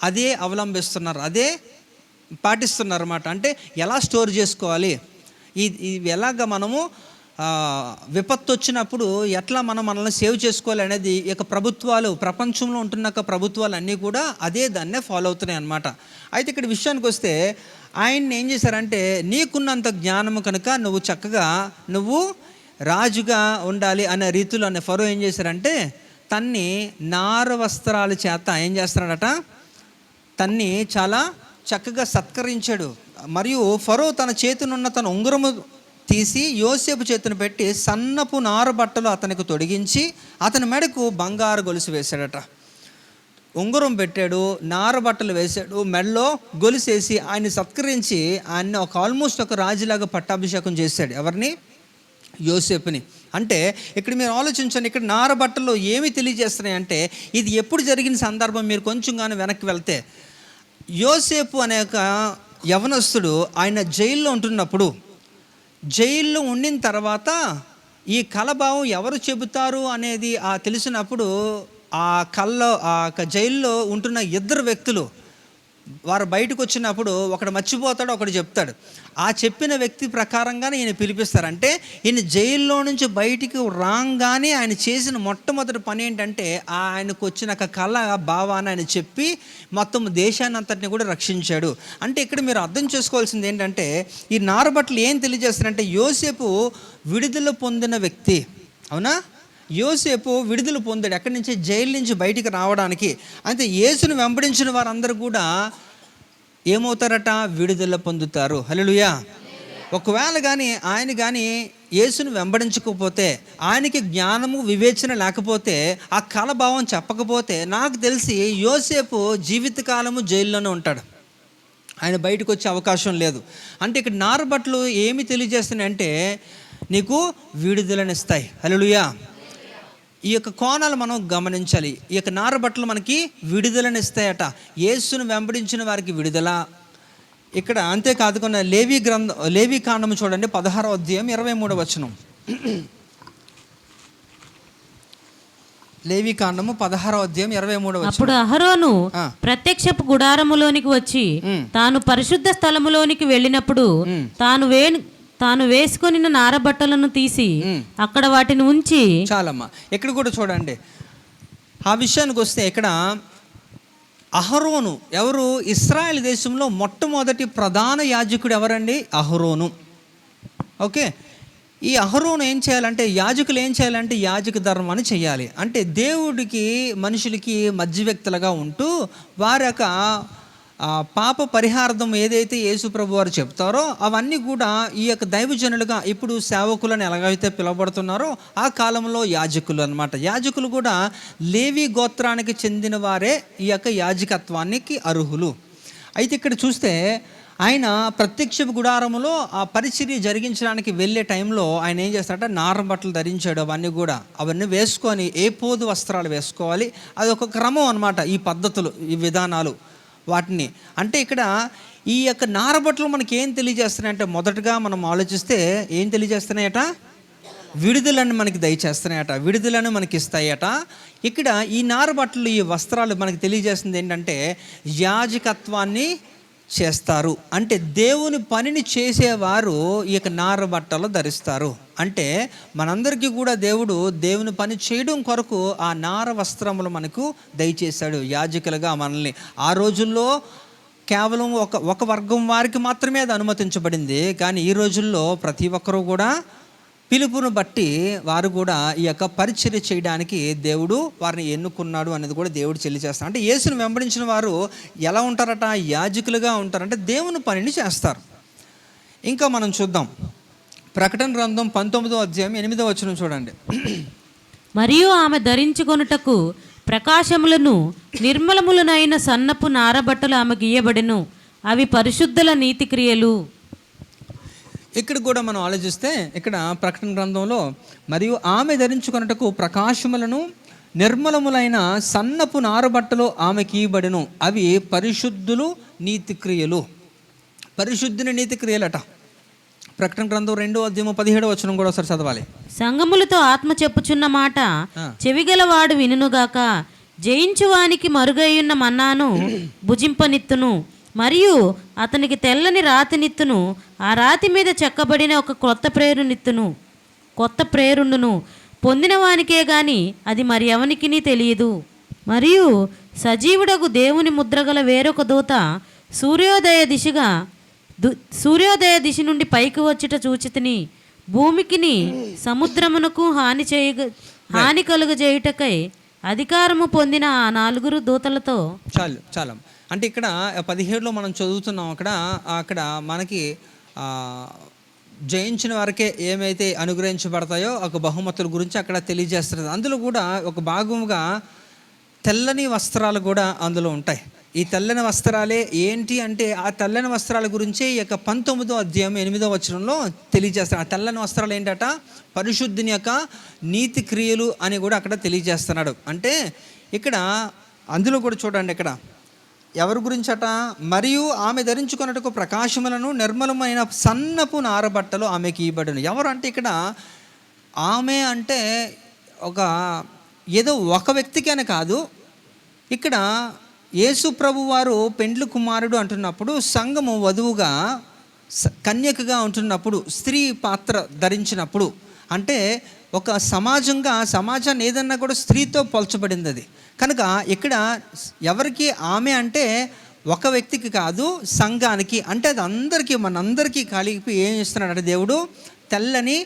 Speaker 1: అదే అవలంబిస్తున్నారు, అదే పాటిస్తున్నారు అన్నమాట. అంటే ఎలా స్టోర్ చేసుకోవాలి, ఇవి ఎలాగ మనము విపత్తు వచ్చినప్పుడు ఎట్లా మనం మనల్ని సేవ్ చేసుకోవాలి అనేది ఈ యొక్క ప్రభుత్వాలు, ప్రపంచంలో ఉంటున్న ప్రభుత్వాలు అన్నీ కూడా అదే దాన్నే ఫాలో అవుతున్నాయి అన్నమాట. అయితే ఇక్కడ విషయానికి వస్తే ఆయన్ని ఏం చేశారంటే, నీకున్నంత జ్ఞానము కనుక నువ్వు చక్కగా నువ్వు రాజుగా ఉండాలి అనే రీతిలో అనే ఫరో ఏం చేశారంటే తన్ని నార వస్త్రాల చేత ఏం చేస్తున్నాడట, తన్ని చాలా చక్కగా సత్కరించాడు. మరియు ఫరో తన చేతినున్న తన ఉంగరము తీసి యోసేపు చేతిని పెట్టి సన్నపు నార బట్టలు అతనికి తొడిగించి అతని మెడకు బంగారు గొలుసు వేశాడట. ఉంగరం పెట్టాడు, నార బట్టలు వేశాడు, మెడలో గొలుసేసి ఆయన్ని సత్కరించి ఆయన్ని ఆల్మోస్ట్ ఒక రాజులాగా పట్టాభిషేకం చేశాడు. ఎవరిని? యోసేపుని. అంటే ఇక్కడ మీరు ఆలోచించండి, ఇక్కడ నార బట్టలు ఏమి తెలియజేస్తున్నాయి అంటే ఇది ఎప్పుడు జరిగిన సందర్భం. మీరు కొంచెం కానీ వెనక్కి వెళ్తే యోసేపు అనే ఒక యవనస్తుడు ఆయన జైల్లో ఉంటున్నప్పుడు, జైల్లో ఉండిన తర్వాత ఈ కలభావం ఎవరు చెబుతారు అనేది తెలిసినప్పుడు ఆ జైల్లో ఉంటున్న ఇద్దరు వ్యక్తులు వారు బయటకు వచ్చినప్పుడు ఒకడు మర్చిపోతాడు, ఒకడు చెప్తాడు. ఆ చెప్పిన వ్యక్తి ప్రకారంగానే ఈయన పిలిపిస్తారు. అంటే ఈయన జైల్లో నుంచి బయటికి రాగానే ఆయన చేసిన మొట్టమొదటి పని ఏంటంటే ఆయనకు వచ్చిన కళ భావాన్ని ఆయన చెప్పి మొత్తం దేశాన్ని అంతటిని కూడా రక్షించాడు. అంటే ఇక్కడ మీరు అర్థం చేసుకోవాల్సింది ఏంటంటే ఈ నారబట్టలు ఏం తెలియజేస్తారంటే యోసేపు విడుదల పొందిన వ్యక్తి. అవునా? యోసేపు విడుదల పొందాడు. ఎక్కడి నుంచి? జైలు నుంచి బయటికి రావడానికి. అయితే యేసును వెంబడించిన వారందరూ కూడా ఏమవుతారట? విడుదల పొందుతారు. హల్లెలూయా. ఒకవేళ కానీ ఆయన కానీ యేసును వెంబడించకపోతే, ఆయనకి జ్ఞానము వివేచన లేకపోతే, ఆ కలభావం చెప్పకపోతే, నాకు తెలిసి యోసేపు జీవితకాలము జైల్లోనే ఉంటాడు. ఆయన బయటకు వచ్చే అవకాశం లేదు. అంటే ఇక్కడ నారబట్టలు ఏమి తెలియజేస్తున్నాయంటే నీకు విడుదలనిస్తాయి. హల్లెలూయా. ఈ యొక్క కోణాలు మనం గమనించాలి. ఈ యొక్క నారబట్టలు మనకి విడుదలనిస్తాయట. యేసును వెంబడించిన వారికి విడుదల. ఇక్కడ అంతేకాదు కొన్న లేవి కాండము చూడండి 16వ అధ్యాయం 23వ వచనం. లేవి కాండము 16వ అధ్యాయం 23వ వచనం.
Speaker 2: అప్పుడు అహరోను ప్రత్యక్షపు గుడారములోనికి వచ్చి తాను పరిశుద్ధ స్థలములోనికి వెళ్ళినప్పుడు తాను వేసుకొని నారబట్టలను తీసి అక్కడ వాటిని ఉంచి.
Speaker 1: చాలమ్మా, ఇక్కడ కూడా చూడండి. ఆ విషయానికి వస్తే ఇక్కడ అహరోను ఎవరు? ఇశ్రాయేల్ దేశంలో మొట్టమొదటి ప్రధాన యాజకుడు ఎవరండి? అహరోను. ఓకే. ఈ అహరోను ఏం చేయాలంటే, యాజకులు ఏం చేయాలంటే యాజక ధర్మాన్ని చేయాలి. అంటే దేవుడికి మనుషులకి మధ్య వ్యక్తులుగా ఉంటూ వారి యొక్క పాప పరిహార్థం ఏదైతే యేసు ప్రభు వారు చెప్తారో అవన్నీ కూడా ఈ యొక్క దైవజనులుగా ఇప్పుడు సేవకులను ఎలాగైతే పిలువబడుతున్నారో ఆ కాలంలో యాజకులు అన్నమాట. యాజకులు కూడా లేవి గోత్రానికి చెందిన వారే ఈ యొక్క యాజకత్వానికి అర్హులు. అయితే ఇక్కడ చూస్తే ఆయన ప్రత్యక్ష గుడారములో ఆ పరిచర్య జరిగించడానికి వెళ్ళే టైంలో ఆయన ఏం చేస్తాడంటే నారబట్టలు ధరించాడు. అవన్నీ వేసుకొని ఏపోదు వస్త్రాలు వేసుకోవాలి. అది ఒక క్రమం అన్నమాట. ఈ పద్ధతులు, ఈ విధానాలు వాటిని అంటే ఇక్కడ ఈ యొక్క నారబట్టలు మనకి ఏం తెలియజేస్తున్నాయంటే మొదటగా మనం ఆలోచిస్తే ఏం తెలియజేస్తున్నాయట? విడుదలను మనకి దయచేస్తున్నాయట, విడుదలను మనకి ఇస్తాయట. ఇక్కడ ఈ నారబట్టలు, ఈ వస్త్రాలు మనకి తెలియజేస్తుంది ఏంటంటే యాజకత్వాన్ని చేస్తారు. అంటే దేవుని పనిని చేసేవారు ఈ యొక్క నారబట్టలు ధరిస్తారు. అంటే మనందరికీ కూడా దేవుని పని చేయడం కొరకు ఆ నార వస్త్రములు మనకు దయచేశాడు యాజకులుగా మనల్ని. ఆ రోజుల్లో కేవలం ఒక వర్గం వారికి మాత్రమే అది అనుమతించబడింది. కానీ ఈ రోజుల్లో ప్రతి ఒక్కరూ కూడా పిలుపును బట్టి వారు కూడా ఈ యొక్క పరిచర్య చేయడానికి దేవుడు వారిని ఎన్నుకున్నాడు అనేది కూడా దేవుడు తెలియజేస్తాడు. అంటే యేసును వెంబడించిన వారు ఎలా ఉంటారట? యాజకులుగా ఉంటారంటే దేవుని పనిని చేస్తారు. ఇంకా మనం చూద్దాం, ప్రకటన గ్రంథం 19వ అధ్యాయం 8వ వచనం చూడండి.
Speaker 2: మరియు ఆమె ధరించుకొనుటకు ప్రకాశములను నిర్మలములనైన సన్నపు నారబట్టలు ఆమెకు ఇయ్యబడెను, అవి పరిశుద్ధుల నీతి క్రియలు.
Speaker 1: ఇక్కడ కూడా మనం ఆలోచిస్తే ఇక్కడ ప్రకటన గ్రంథంలో మరియు ఆమె ధరించుకొనుటకు ప్రకాశములను నిర్మలములైన సన్నపు నారబట్టలు ఆమెకి ఇవ్వబడెను, అవి పరిశుద్ధులు నీతి క్రియలు. పరిశుద్ధుని నీతి క్రియలట. ప్రకటన గ్రంథం 2వ అధ్యాయం 17వ వచనం కూడా ఒకసారి చదవాలి.
Speaker 2: సంఘములతో ఆత్మ చెప్పుచున్న మాట చెవిగలవాడు వినుగాక, జయించువానికి మరుగైయున్న మన్నాను భుజింపనిత్తును, మరియు అతనికి తెల్లని రాతినిత్తును, ఆ రాతి మీద చెక్కబడిన ఒక కొత్త ప్రేరుండును పొందిన వానికే గాని అది మరి ఎవనికిని తెలియదు. మరియు సజీవుడకు దేవుని ముద్రగల వేరొక దూత సూర్యోదయ దిశ నుండి పైకి వచ్చుట చూచితిని. భూమికిని సముద్రమునకు హాని కలుగజేయుటకై అధికారము పొందిన ఆ 4 దూతలతో.
Speaker 1: చాలా అంటే ఇక్కడ 17లో మనం చదువుతున్నాం. అక్కడ మనకి జయించిన వారికే ఏమైతే అనుగ్రహించబడతాయో ఒక బహుమతుల గురించి అక్కడ తెలియజేస్తున్నది. అందులో కూడా ఒక భాగముగా తెల్లని వస్త్రాలు కూడా అందులో ఉంటాయి. ఈ తెల్లని వస్త్రాలే ఏంటి అంటే ఆ తెల్లని వస్త్రాల గురించే ఈ యొక్క 19వ అధ్యాయం 8వ వచనంలో తెలియజేస్తాడు. ఆ తెల్లని వస్త్రాలు ఏంటట? పరిశుద్ధిని యొక్క నీతి క్రియలు అని కూడా అక్కడ తెలియజేస్తున్నాడు. అంటే ఇక్కడ అందులో కూడా చూడండి, ఇక్కడ ఎవరి గురించట? మరియు ఆమె ధరించుకున్నట్టుకు ప్రకాశములను నిర్మలమైన సన్నపు నారబట్టలు ఆమెకి ఇవ్వబడును. ఎవరు అంటే ఇక్కడ ఆమె అంటే ఏదో ఒక వ్యక్తికి అని కాదు. ఇక్కడ యేసు ప్రభు వారు పెండ్లి కుమారుడు అంటున్నప్పుడు, సంఘము వధువుగా కన్యకగా ఉంటున్నప్పుడు, స్త్రీ పాత్ర ధరించినప్పుడు, అంటే ఒక సమాజాన్ని ఏదన్నా కూడా స్త్రీతో పోల్చబడింది అది. కనుక ఇక్కడ ఎవరికి ఆమె అంటే ఒక వ్యక్తికి కాదు, సంఘానికి. అంటే అది అందరికీ, మనందరికీ కలిపి ఏం ఇస్తున్నాడంటే దేవుడు తెల్లని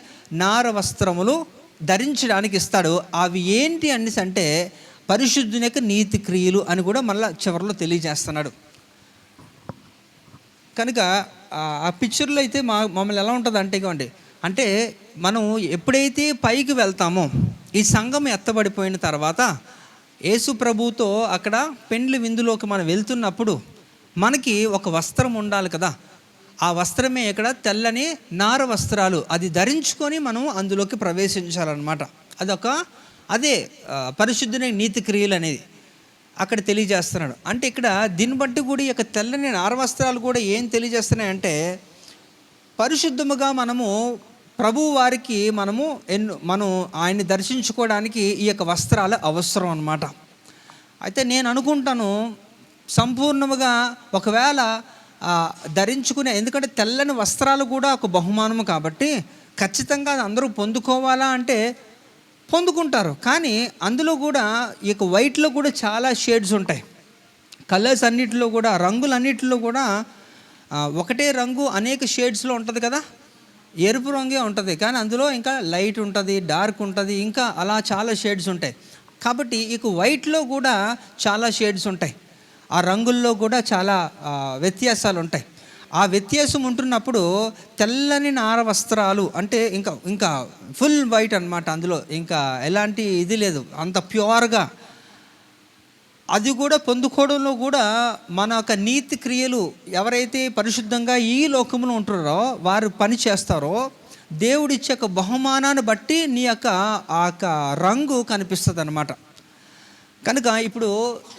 Speaker 1: నార వస్త్రములు ధరించడానికి ఇస్తాడు. అవి ఏంటి అనేసి అంటే పరిశుద్ధుని యొక్క నీతి క్రియలు అని కూడా మళ్ళీ చివరిలో తెలియజేస్తున్నాడు. కనుక ఆ పిక్చర్లో అయితే మమ్మల్ని ఎలా ఉంటుంది అంటే ఇవ్వండి, అంటే మనం ఎప్పుడైతే పైకి వెళ్తామో, ఈ సంఘం ఎత్తబడిపోయిన తర్వాత యేసు ప్రభువుతో అక్కడ పెండ్లి విందులోకి మనం వెళ్తున్నప్పుడు మనకి ఒక వస్త్రం ఉండాలి కదా. ఆ వస్త్రమే ఇక్కడ తెల్లని నార వస్త్రాలు, అది ధరించుకొని మనం అందులోకి ప్రవేశించాలన్నమాట. అదే పరిశుద్ధుని నీతి క్రియలు అనేది అక్కడ తెలియజేస్తున్నాడు. అంటే ఇక్కడ దీన్ని బట్టి కూడా ఈ యొక్క తెల్లని నార వస్త్రాలు కూడా ఏం తెలియజేస్తున్నాయంటే పరిశుద్ధముగా మనము ప్రభువు వారికి మనం ఆయన్ని దర్శించుకోవడానికి ఈ యొక్క వస్త్రాలు అవసరం అన్నమాట. అయితే నేను అనుకుంటాను సంపూర్ణముగా ఒకవేళ ధరించుకునే, ఎందుకంటే తెల్లని వస్త్రాలు కూడా ఒక బహుమానము కాబట్టి ఖచ్చితంగా అందరూ పొందుకోవాలా అంటే పొందుకుంటారు. కానీ అందులో కూడా ఈ యొక్క వైట్లో కూడా చాలా షేడ్స్ ఉంటాయి. కలర్స్ అన్నిటిలో కూడా, రంగులన్నిటిలో కూడా ఒకటే రంగు అనేక షేడ్స్లో ఉంటుంది కదా. ఎరుపు రంగే ఉంటుంది, కానీ అందులో ఇంకా లైట్ ఉంటుంది, డార్క్ ఉంటుంది, ఇంకా అలా చాలా షేడ్స్ ఉంటాయి. కాబట్టి ఇక వైట్లో కూడా చాలా షేడ్స్ ఉంటాయి. ఆ రంగుల్లో కూడా చాలా వ్యత్యాసాలు ఉంటాయి. ఆ వ్యత్యాసం ఉంటున్నప్పుడు తెల్లని నార వస్త్రాలు అంటే ఇంకా ఫుల్ వైట్ అన్నమాట. అందులో ఇంకా ఎలాంటి ఇది లేదు, అంత ప్యూర్గా. అది కూడా పొందుకోవడంలో కూడా మన యొక్క నీతి క్రియలు ఎవరైతే పరిశుద్ధంగా ఈ లోకములో ఉంటున్నారో వారు పని చేస్తారో దేవుడిచ్చే ఒక బహుమానాన్ని బట్టి నీ యొక్క ఆ యొక్క రంగు కనిపిస్తుంది అన్నమాట. కనుక ఇప్పుడు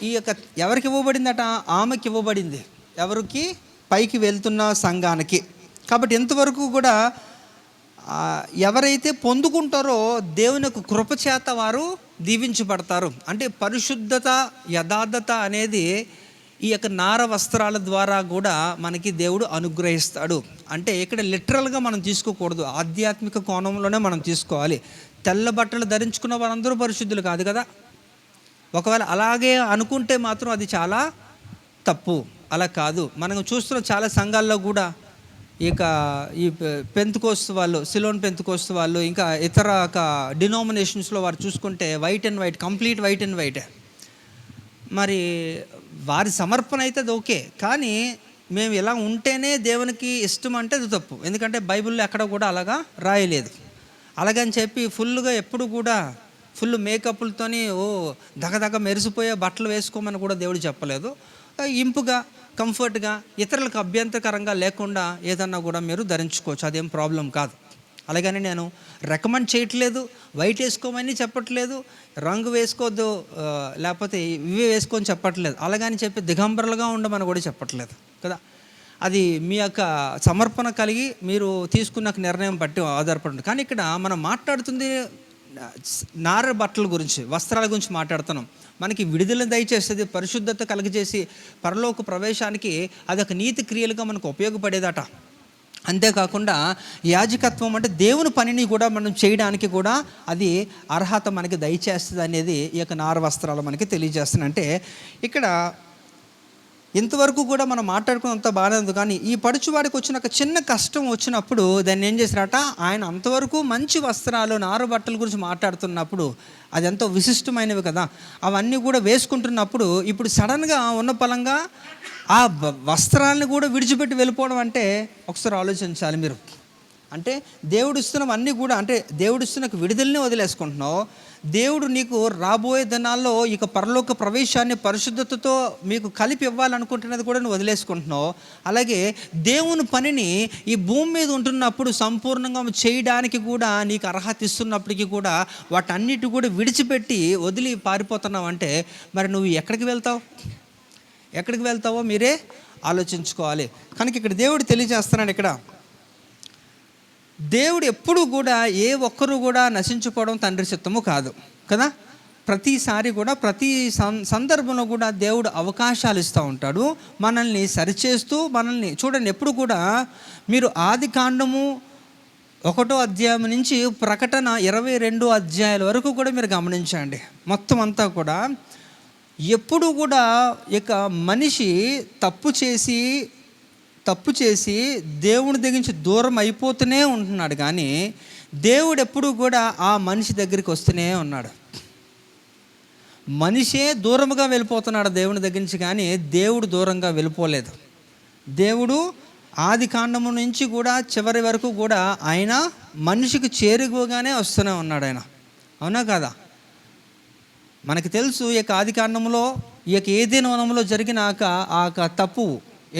Speaker 1: ఈ యొక్క ఎవరికి ఇవ్వబడిందట? ఆమెకి ఇవ్వబడింది. ఎవరికి? పైకి వెళ్తున్న సంఘానికి. కాబట్టి ఎంతవరకు కూడా ఎవరైతే పొందుకుంటారో దేవుని యొక్క కృపచేత వారు దీవించబడతారు. అంటే పరిశుద్ధత, యథార్థత అనేది ఈ యొక్క నార వస్త్రాల ద్వారా కూడా మనకి దేవుడు అనుగ్రహిస్తాడు. అంటే ఇక్కడ లిటరల్గా మనం తీసుకోకూడదు, ఆధ్యాత్మిక కోణంలోనే మనం తీసుకోవాలి. తెల్ల బట్టలు ధరించుకున్న వారందరూ పరిశుద్ధులు కాదు కదా. ఒకవేళ అలాగే అనుకుంటే మాత్రం అది చాలా తప్పు. అలా కాదు. మనం చూస్తున్న చాలా సంఘాల్లో కూడా ఇక ఈ పెంతెకోస్తు వాళ్ళు, సిలోన్ పెంతెకోస్తు వాళ్ళు, ఇంకా ఇతర డినామినేషన్స్లో వారు చూసుకుంటే white and white, complete white and white. మరి వారి సమర్పణ అయితే అది ఓకే, కానీ మేము ఇలా ఉంటేనే దేవునికి ఇష్టం అంటే అది తప్పు. ఎందుకంటే బైబిల్లో ఎక్కడ కూడా అలాగా రాయలేదు. అలాగని చెప్పి ఫుల్గా ఎప్పుడు కూడా ఫుల్ మేకప్లతోని దగదగ మెరిసిపోయే బట్టలు వేసుకోమని కూడా దేవుడు చెప్పలేదు. ఇంపుగా, కంఫర్ట్గా, ఇతరులకు అభ్యంతరకరంగా లేకుండా ఏదన్నా కూడా మీరు ధరించుకోవచ్చు, అదేం ప్రాబ్లం కాదు. అలాగని నేను రికమెండ్ చేయట్లేదు, వైట్ వేసుకోమని చెప్పట్లేదు, రంగు వేసుకోవద్దు లేకపోతే ఇవి వేసుకొని చెప్పట్లేదు, అలాగని చెప్పి దిగంబరులుగా ఉండమని కూడా చెప్పట్లేదు కదా. అది మీ యొక్క సమర్పణ కలిగి మీరు తీసుకున్న నిర్ణయం బట్టి ఆధారపడి. కానీ ఇక్కడ మనం మాట్లాడుతుంది నార బట్టల గురించి, వస్త్రాల గురించి మాట్లాడుతున్నాం. మనకి విడుదల దయచేస్తుంది, పరిశుద్ధత కలుగజేసి పరలోక ప్రవేశానికి అదొక నీతి క్రియలుగా మనకు ఉపయోగపడేదట. అంతేకాకుండా యాజకత్వం అంటే దేవుని పనిని కూడా మనం చేయడానికి కూడా అది అర్హత మనకి దయచేస్తుంది అనేది ఈ యొక్క నార వస్త్రాలు మనకి తెలియజేస్తున్నాయి. అంటే ఇక్కడ ఇంతవరకు కూడా మనం మాట్లాడుకున్నంత బాగానే ఉంది, కానీ ఈ పడుచువాడికి వచ్చిన ఒక చిన్న కష్టం వచ్చినప్పుడు దాన్ని ఏం చేశారట, ఆయన అంతవరకు మంచి వస్త్రాలు నార బట్టల గురించి మాట్లాడుతున్నప్పుడు అది ఎంతో విశిష్టమైనవి కదా, అవన్నీ కూడా వేసుకుంటున్నప్పుడు ఇప్పుడు సడన్గా ఉన్న పలంగా ఆ వస్త్రాలను కూడా విడిచిపెట్టి వెళ్ళిపోవడం అంటే ఒకసారి ఆలోచించాలి మీరు. అంటే దేవుడు ఇస్తున్నవన్నీ కూడా, అంటే దేవుడు ఇస్తున్న విడుదలని వదిలేసుకుంటున్నావు. దేవుడు నీకు రాబోయే దినాల్లో ఇక పరలోక ప్రవేశాన్ని పరిశుద్ధతతో మీకు కలిపి ఇవ్వాలనుకుంటున్నది కూడా నువ్వు వదిలేసుకుంటున్నావు. అలాగే దేవుని పనిని ఈ భూమి మీద ఉంటున్నప్పుడు సంపూర్ణంగా చేయడానికి కూడా నీకు అర్హత ఇస్తున్నప్పటికీ కూడా వాటన్నిటి కూడా విడిచిపెట్టి వదిలి పారిపోతున్నావు అంటే మరి నువ్వు ఎక్కడికి వెళ్తావో మీరే ఆలోచించుకోవాలి. కనుక ఇక్కడ దేవుడు తెలియజేస్తున్నాడు, ఇక్కడ దేవుడు ఎప్పుడు కూడా ఏ ఒక్కరు కూడా నశించుకోవడం తండ్రి చిత్తము కాదు కదా. ప్రతిసారి కూడా ప్రతి సందర్భంలో కూడా దేవుడు అవకాశాలు ఇస్తూ ఉంటాడు, మనల్ని సరిచేస్తూ మనల్ని. చూడండి, ఎప్పుడు కూడా మీరు ఆది కాండము 1వ అధ్యాయం నుంచి ప్రకటన 22 అధ్యాయాల వరకు కూడా మీరు గమనించండి. మొత్తం అంతా కూడా ఎప్పుడు కూడా ఇక మనిషి తప్పు చేసి దేవుని దగ్గర నుంచి దూరం అయిపోతూనే ఉంటున్నాడు, కానీ దేవుడు ఎప్పుడు కూడా ఆ మనిషి దగ్గరికి వస్తూనే ఉన్నాడు. మనిషే దూరంగా వెళ్ళిపోతున్నాడు దేవుని దగ్గర నుంచి, కానీ దేవుడు దూరంగా వెళ్ళిపోలేదు. దేవుడు ఆది కాండము నుంచి కూడా చివరి వరకు కూడా ఆయన మనిషికి చేరువగానే వస్తూనే ఉన్నాడు ఆయన. అవునా కదా? మనకి తెలుసు, ఈ యొక్క ఆది కాండంలో ఈ యొక్క ఏదైనా వనంలో జరిగినాక ఆ తప్పు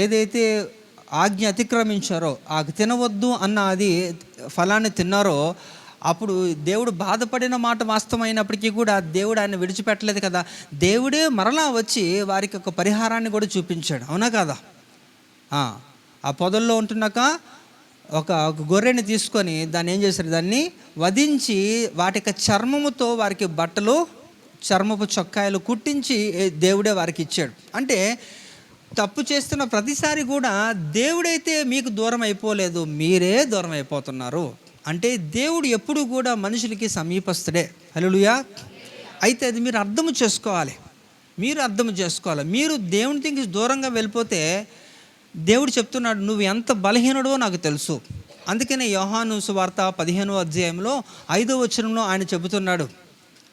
Speaker 1: ఏదైతే ఆజ్ఞ అతిక్రమించారో, ఆ తినవద్దు అన్న అది ఫలాన్ని తిన్నారో, అప్పుడు దేవుడు బాధపడిన మాట వాస్తవమైనప్పటికీ కూడా దేవుడు ఆయన విడిచిపెట్టలేదు కదా. దేవుడే మరలా వచ్చి వారికి ఒక పరిహారాన్ని కూడా చూపించాడు. అవునా కదా? ఆ పొదల్లో ఉంటున్నాక ఒక గొర్రెని తీసుకొని దాన్ని ఏం చేశారు, దాన్ని వధించి వాటి యొక్క చర్మముతో వారికి బట్టలు, చర్మపు చొక్కాయలు కుట్టించి దేవుడే వారికి ఇచ్చాడు. అంటే తప్పు చేస్తున్న ప్రతిసారి కూడా దేవుడైతే మీకు దూరం అయిపోలేదు, మీరే దూరం అయిపోతున్నారు. అంటే దేవుడు ఎప్పుడు కూడా మనుషులకి సమీపస్తుడే. హల్లెలూయా. అయితే అది మీరు అర్థం చేసుకోవాలి. మీరు దేవుని దగ్గరికి దూరంగా వెళ్ళిపోతే దేవుడు చెప్తున్నాడు, నువ్వు ఎంత బలహీనుడో నాకు తెలుసు. అందుకనే యోహాను సువార్త 15వ అధ్యాయంలో 5వ వచనంలో ఆయన చెబుతున్నాడు,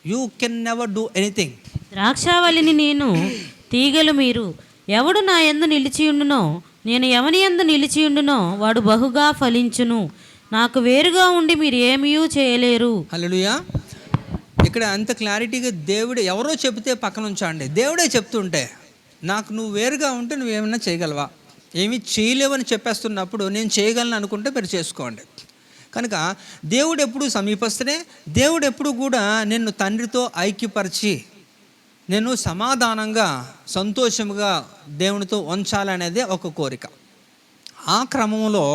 Speaker 1: you can never do anything.
Speaker 2: ద్రాక్షావళిని నేను, తీగలు మీరు. ఎవడు నా యందు నిలిచియుండునో, నేను ఎవని యందు నిలిచియుండునో వాడు బహుగా ఫలించును. నాకు వేరుగా ఉండి మీరు ఏమీ చేయలేరు.
Speaker 1: హల్లెలూయా. ఇక్కడ అంత క్లారిటీగా దేవుడు ఎవరో చెబితే పక్కన ఉంచండి, దేవుడే చెప్తుంటే నాకు నువ్వు వేరుగా ఉంటే నువ్వేమైనా చేయగలవా, ఏమీ చేయలేవని చెప్పేస్తున్నప్పుడు నేను చేయగలను అనుకుంటే మీరు చేసుకోండి. కనుక దేవుడు ఎప్పుడు సమీపస్తుడే. దేవుడు ఎప్పుడు కూడా నిన్ను తండ్రితో ఐక్యపరిచి నేను సమాధానంగా సంతోషంగా దేవునితో ఉంచాలనేదే ఒక కోరిక. ఆ క్రమంలో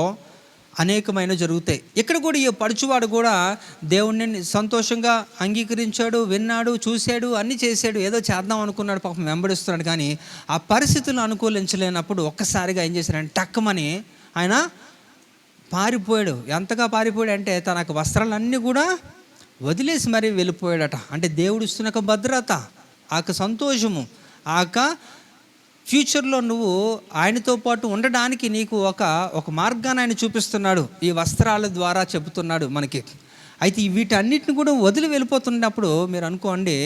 Speaker 1: అనేకమైన జరుగుతాయి. ఇక్కడ కూడా ఈ పడుచువాడు కూడా దేవుడిని సంతోషంగా అంగీకరించాడు, విన్నాడు, చూశాడు, అన్నీ చేశాడు, ఏదో చేద్దాం అనుకున్నాడు, పాపం వెంబడిస్తున్నాడు. కానీ ఆ పరిస్థితులను అనుకూలించలేనప్పుడు ఒక్కసారిగా ఏం చేశాడంటే టక్కుమని ఆయన పారిపోయాడు. ఎంతగా పారిపోయాడు అంటే తన వస్త్రాలన్నీ కూడా వదిలేసి మరీ వెళ్ళిపోయాడట. అంటే దేవుడు ఇస్తున్న భద్రత, ఆ సంతోషము, ఆ ఫ్యూచర్లో నువ్వు ఆయనతో పాటు ఉండడానికి నీకు ఒక మార్గాన్ని ఆయన చూపిస్తున్నాడు, ఈ వస్త్రాల ద్వారా చెబుతున్నాడు మనకి. అయితే వీటన్నిటిని కూడా వదిలి వెళ్ళిపోతున్నప్పుడు మీరు అనుకోండి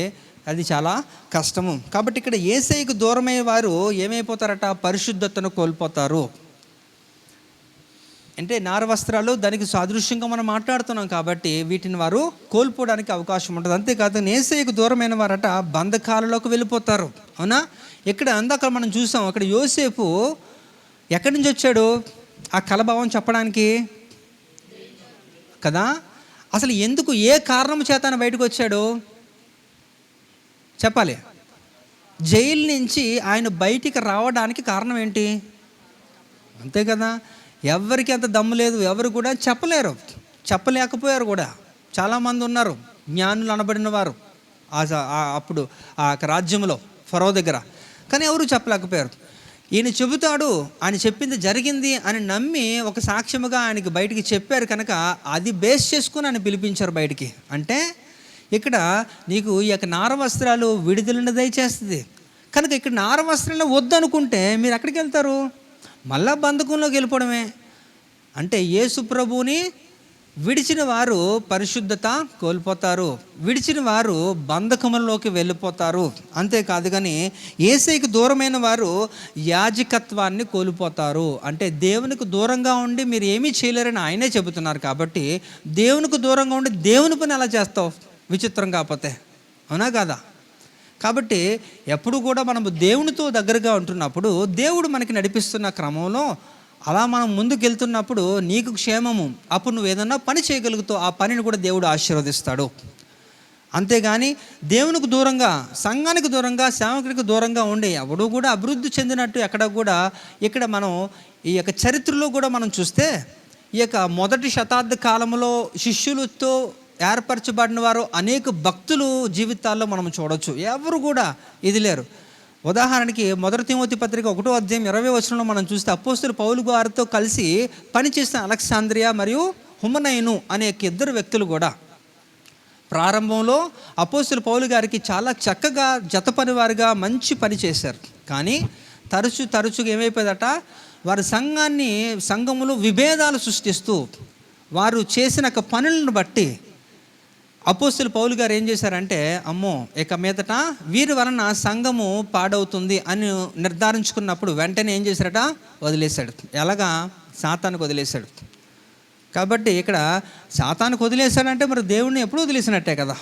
Speaker 1: అది చాలా కష్టము. కాబట్టి ఇక్కడ యేసయ్యకు దూరమయ్యే వారు ఏమైపోతారట, పరిశుద్ధతను కోల్పోతారు. అంటే నార వస్త్రాలు దానికి సాదృశ్యంగా మనం మాట్లాడుతున్నాం కాబట్టి వీటిని వారు కోల్పోవడానికి అవకాశం ఉంటుంది. అంతేకాదు యేసయ్యకు దూరమైన వారట బంధకాలలోకి వెళ్ళిపోతారు. అవునా? ఇక్కడ అందాక మనం చూసాం, అక్కడ యోసేపు ఎక్కడి నుంచి వచ్చాడు ఆ కలభావం చెప్పడానికి కదా. అసలు ఎందుకు, ఏ కారణం చేత బయటకు వచ్చాడు చెప్పాలి. జైలు నుంచి ఆయన బయటికి రావడానికి కారణం ఏంటి? అంతే కదా. ఎవరికి అంత దమ్ము లేదు, ఎవరు కూడా చెప్పలేకపోయారు కూడా. చాలామంది ఉన్నారు జ్ఞానులు అనబడిన వారు అప్పుడు ఆ రాజ్యంలో ఫరో దగ్గర. కానీ ఎవరు చెప్పలేకపోయారు. ఈయన చెబుతాడు, ఆయన చెప్పింది జరిగింది అని నమ్మి ఒక సాక్ష్యముగా ఆయనకి బయటికి చెప్పారు కనుక అది బేస్ చేసుకుని ఆయన పిలిపించారు బయటికి. అంటే ఇక్కడ నీకు ఈ యొక్క నార వస్త్రాలు విడుదలను దయచేస్తుంది కనుక ఇక్కడ నార వస్త్రాలు వద్దనుకుంటే మీరు ఎక్కడికి వెళ్తారు? మళ్ళా బంధకంలోకి వెళ్ళిపోవడమే. అంటే యేసు ప్రభువుని విడిచిన వారు పరిశుద్ధత కోల్పోతారు, విడిచిన వారు బంధకములలోకి వెళ్ళిపోతారు. అంతేకాదు కానీ యేసయ్యకు దూరమైన వారు యాజకత్వాన్ని కోల్పోతారు. అంటే దేవునికి దూరంగా ఉండి మీరు ఏమీ చేయలేరని ఆయనే చెబుతున్నారు. కాబట్టి దేవునికి దూరంగా ఉండి దేవుని పని ఎలా చేస్తావు? విచిత్రం కాకపోతే, అవునా కాదా? కాబట్టి ఎప్పుడు కూడా మనము దేవునితో దగ్గరగా ఉంటున్నప్పుడు దేవుడు మనకి నడిపిస్తున్న క్రమంలో అలా మనం ముందుకు వెళ్తున్నప్పుడు నీకు క్షేమము. అప్పుడు నువ్వు ఏదన్నా పని చేయగలుగుతావు, ఆ పనిని కూడా దేవుడు ఆశీర్వదిస్తాడు. అంతేగాని దేవునికి దూరంగా, సంఘానికి దూరంగా, సేవకునికి దూరంగా ఉండి ఎవడు కూడా అభివృద్ధి చెందినట్టు ఎక్కడ కూడా ఇక్కడ మనం ఈ యొక్క చరిత్రలో కూడా మనం చూస్తే ఈ యొక్క మొదటి శతాబ్ద కాలంలో శిష్యులతో ఏర్పరచబడిన వారు అనేక భక్తులు జీవితాల్లో మనం చూడవచ్చు. ఎవరు కూడా ఇది లేరు. ఉదాహరణకి మొదటి తిమోతి పత్రిక 1వ అధ్యాయం 20వ వచనంలో మనం చూస్తే అపోస్తలుడు పౌలు గారితో కలిసి పనిచేసిన అలెగ్జాంద్రియా మరియు హుమనైను అనే ఇద్దరు వ్యక్తులు కూడా ప్రారంభంలో అపోస్తలుడు పౌలు గారికి చాలా చక్కగా జత పనివారుగా మంచి పని చేశారు. కానీ తరచుగా ఏమైపోయిందట, వారి సంఘములో విభేదాలు సృష్టిస్తూ వారు చేసిన పనులను బట్టి అపోస్తలుడు పౌలు గారు ఏం చేశారంటే, అమ్మో ఇక మీదట వీరి వలన సంఘము పాడవుతుంది అని నిర్ధారించుకున్నప్పుడు వెంటనే ఏం చేశారట, వదిలేశాడు. ఎలాగా? సాతానుకు వదిలేశాడు. కాబట్టి ఇక్కడ సాతానుకు వదిలేశాడంటే మరి దేవుడిని ఎప్పుడు వదిలేసినట్టే కదా.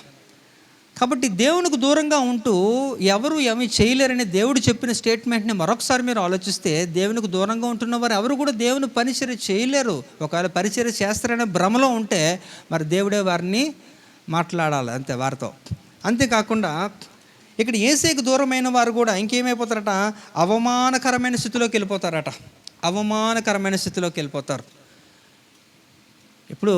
Speaker 1: కాబట్టి దేవునికి దూరంగా ఉంటూ ఎవరు ఏమీ చేయలేరని దేవుడు చెప్పిన స్టేట్మెంట్ని మరొకసారి మీరు ఆలోచిస్తే, దేవునికి దూరంగా ఉంటున్న వారు ఎవరు కూడా దేవుని పరిచర్య చేయలేరు. ఒకవేళ పరిచర్య చేస్తారనే భ్రమలో ఉంటే మరి దేవుడే వారిని మాట్లాడాలి అంతే వారితో. అంతేకాకుండా ఇక్కడ యేసయ్యకు దూరమైన వారు కూడా ఇంకేమైపోతారట, అవమానకరమైన స్థితిలోకి వెళ్ళిపోతారట. అవమానకరమైన స్థితిలోకి వెళ్ళిపోతారు. ఇప్పుడు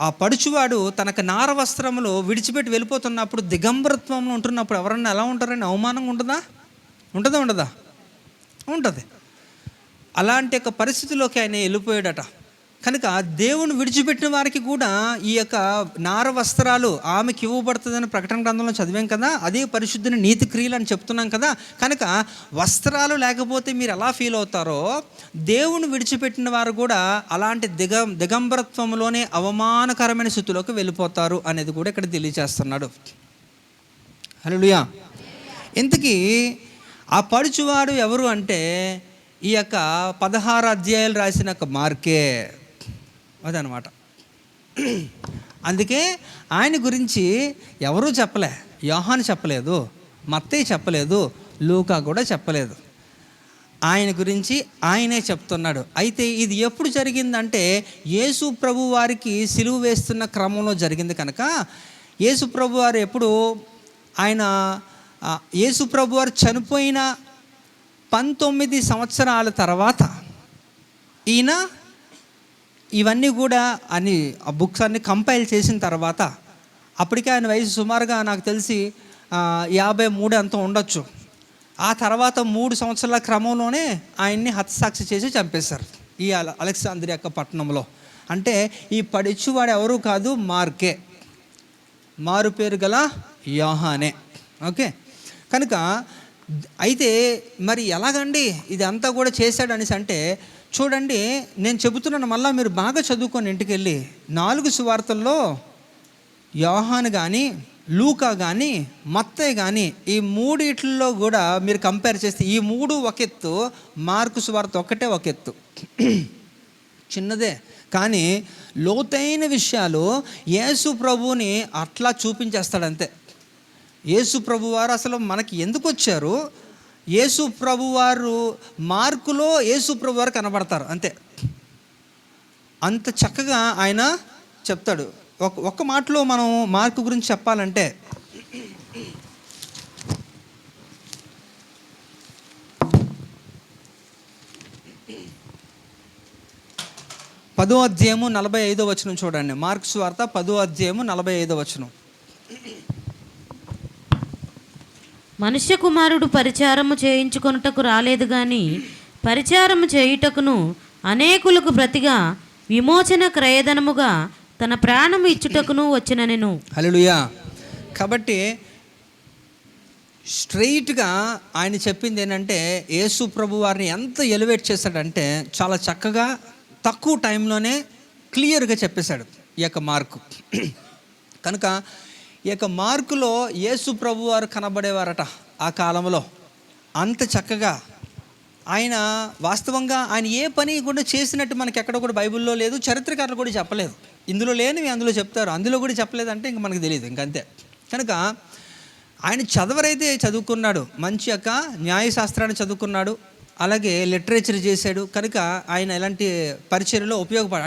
Speaker 1: ఆ పడుచువాడు తనకు నార వస్త్రములు విడిచిపెట్టి వెళ్ళిపోతున్నప్పుడు, దిగంబరత్వంలో ఉంటున్నప్పుడు ఎవరన్నా ఎలా ఉంటారని అవమానంగా ఉండదా? ఉంటుంది. అలాంటి యొక్క పరిస్థితిలోకి ఆయన వెళ్ళిపోయాడట. కనుక దేవుని విడిచిపెట్టిన వారికి కూడా ఈ యొక్క నార వస్త్రాలు ఆమెకి ఇవ్వబడుతుందని ప్రకటన గ్రంథంలో చదివాం కదా. అదే పరిశుద్ధిని నీతి క్రియలు అని చెప్తున్నాం కదా. కనుక వస్త్రాలు లేకపోతే మీరు ఎలా ఫీల్ అవుతారో, దేవుని విడిచిపెట్టిన వారు కూడా అలాంటి దిగంబరత్వంలోనే అవమానకరమైన స్థితిలోకి వెళ్ళిపోతారు అనేది కూడా ఇక్కడ తెలియజేస్తున్నాడు. హల్లెలూయా. ఇంతకీ ఆ పడుచువాడు ఎవరు అంటే ఈ యొక్క 16 అధ్యాయాలు రాసిన మార్కే అదనమాట. అందుకే ఆయన గురించి ఎవరూ చెప్పలే. యోహాను చెప్పలేదు, మత్తయి చెప్పలేదు, లూకా కూడా చెప్పలేదు. ఆయన గురించి ఆయనే చెప్తున్నాడు. అయితే ఇది ఎప్పుడు జరిగిందంటే యేసు ప్రభు వారికి సిలువ వేస్తున్న క్రమంలో జరిగింది. కనుక యేసు ప్రభు వారు యేసు ప్రభు వారు చనిపోయిన 19 సంవత్సరాల తర్వాత ఈయన ఇవన్నీ కూడా ఆ బుక్స్ అన్ని కంపైల్ చేసిన తర్వాత, అప్పటికే ఆయన వయసు సుమారుగా నాకు తెలిసి 53 అంత ఉండొచ్చు. ఆ తర్వాత 3 సంవత్సరాల క్రమంలోనే ఆయన్ని హతసాక్షి చేసి చంపేశారు ఈ అలెగ్జాంద్రియా యొక్క పట్టణంలో. అంటే ఈ పడిచువాడు ఎవరు కాదు, మార్కే, మారు పేరు గల యోహానే. ఓకే. కనుక అయితే మరి ఎలాగండి ఇదంతా కూడా చేశాడు అనేసి అంటే, చూడండి నేను చెబుతున్నాను, మళ్ళీ మీరు బాగా చదువుకొని ఇంటికి వెళ్ళి 4 సువార్తల్లో యోహాను కానీ, లూకా కానీ, మత్తయి కానీ ఈ 3 కూడా మీరు కంపేర్ చేస్తే ఈ 3 ఒక ఎత్తు, మార్కు సువార్త ఒక్కటే ఒక ఎత్తు. చిన్నదే కానీ లోతైన విషయాలు యేసు ప్రభువుని అట్లా చూపించేస్తాడంతే. యేసు ప్రభువారు అసలు మనకి ఎందుకు వచ్చారు, యేసు ప్రభువారు మార్కులో యేసు ప్రభువారు కనబడతారు అంతే. అంత చక్కగా ఆయన చెప్తాడు. ఒక్క మాటలో మనం మార్కు గురించి చెప్పాలంటే, 10:45 చూడండి. మార్కు సువార్త 10:45.
Speaker 2: మనుష్య కుమారుడు పరిచారము చేయించుకొనుటకు రాలేదు గాని పరిచారము చేయుటకును అనేకులకు ప్రతిగా విమోచన క్రయధనముగా తన ప్రాణము ఇచ్చుటకును వచ్చిననెను.
Speaker 1: హల్లెలూయా. కాబట్టి స్ట్రెయిట్గా ఆయన చెప్పింది ఏంటంటే, యేసు ప్రభు వారిని ఎంత ఎలివేట్ చేశాడంటే చాలా చక్కగా తక్కువ టైంలోనే క్లియర్గా చెప్పేశాడు ఈ యొక్క మార్కు. కనుక ఈ యొక్క మార్కులో యేసు ప్రభు వారు కనబడేవారట ఆ కాలంలో. అంత చక్కగా ఆయన వాస్తవంగా ఆయన ఏ పని కూడా చేసినట్టు మనకి ఎక్కడ కూడా బైబిల్లో లేదు, చరిత్రకారులు కూడా చెప్పలేదు. ఇందులో లేనివి అందులో చెప్తారు, అందులో కూడా చెప్పలేదంటే ఇంక మనకు తెలియదు, ఇంకంతే. కనుక ఆయన చదవరైతే చదువుకున్నాడు, మంచి యొక్క న్యాయశాస్త్రాన్ని చదువుకున్నాడు, అలాగే లిటరేచర్ చేశాడు. కనుక ఆయన ఎలాంటి పరిచర్యలో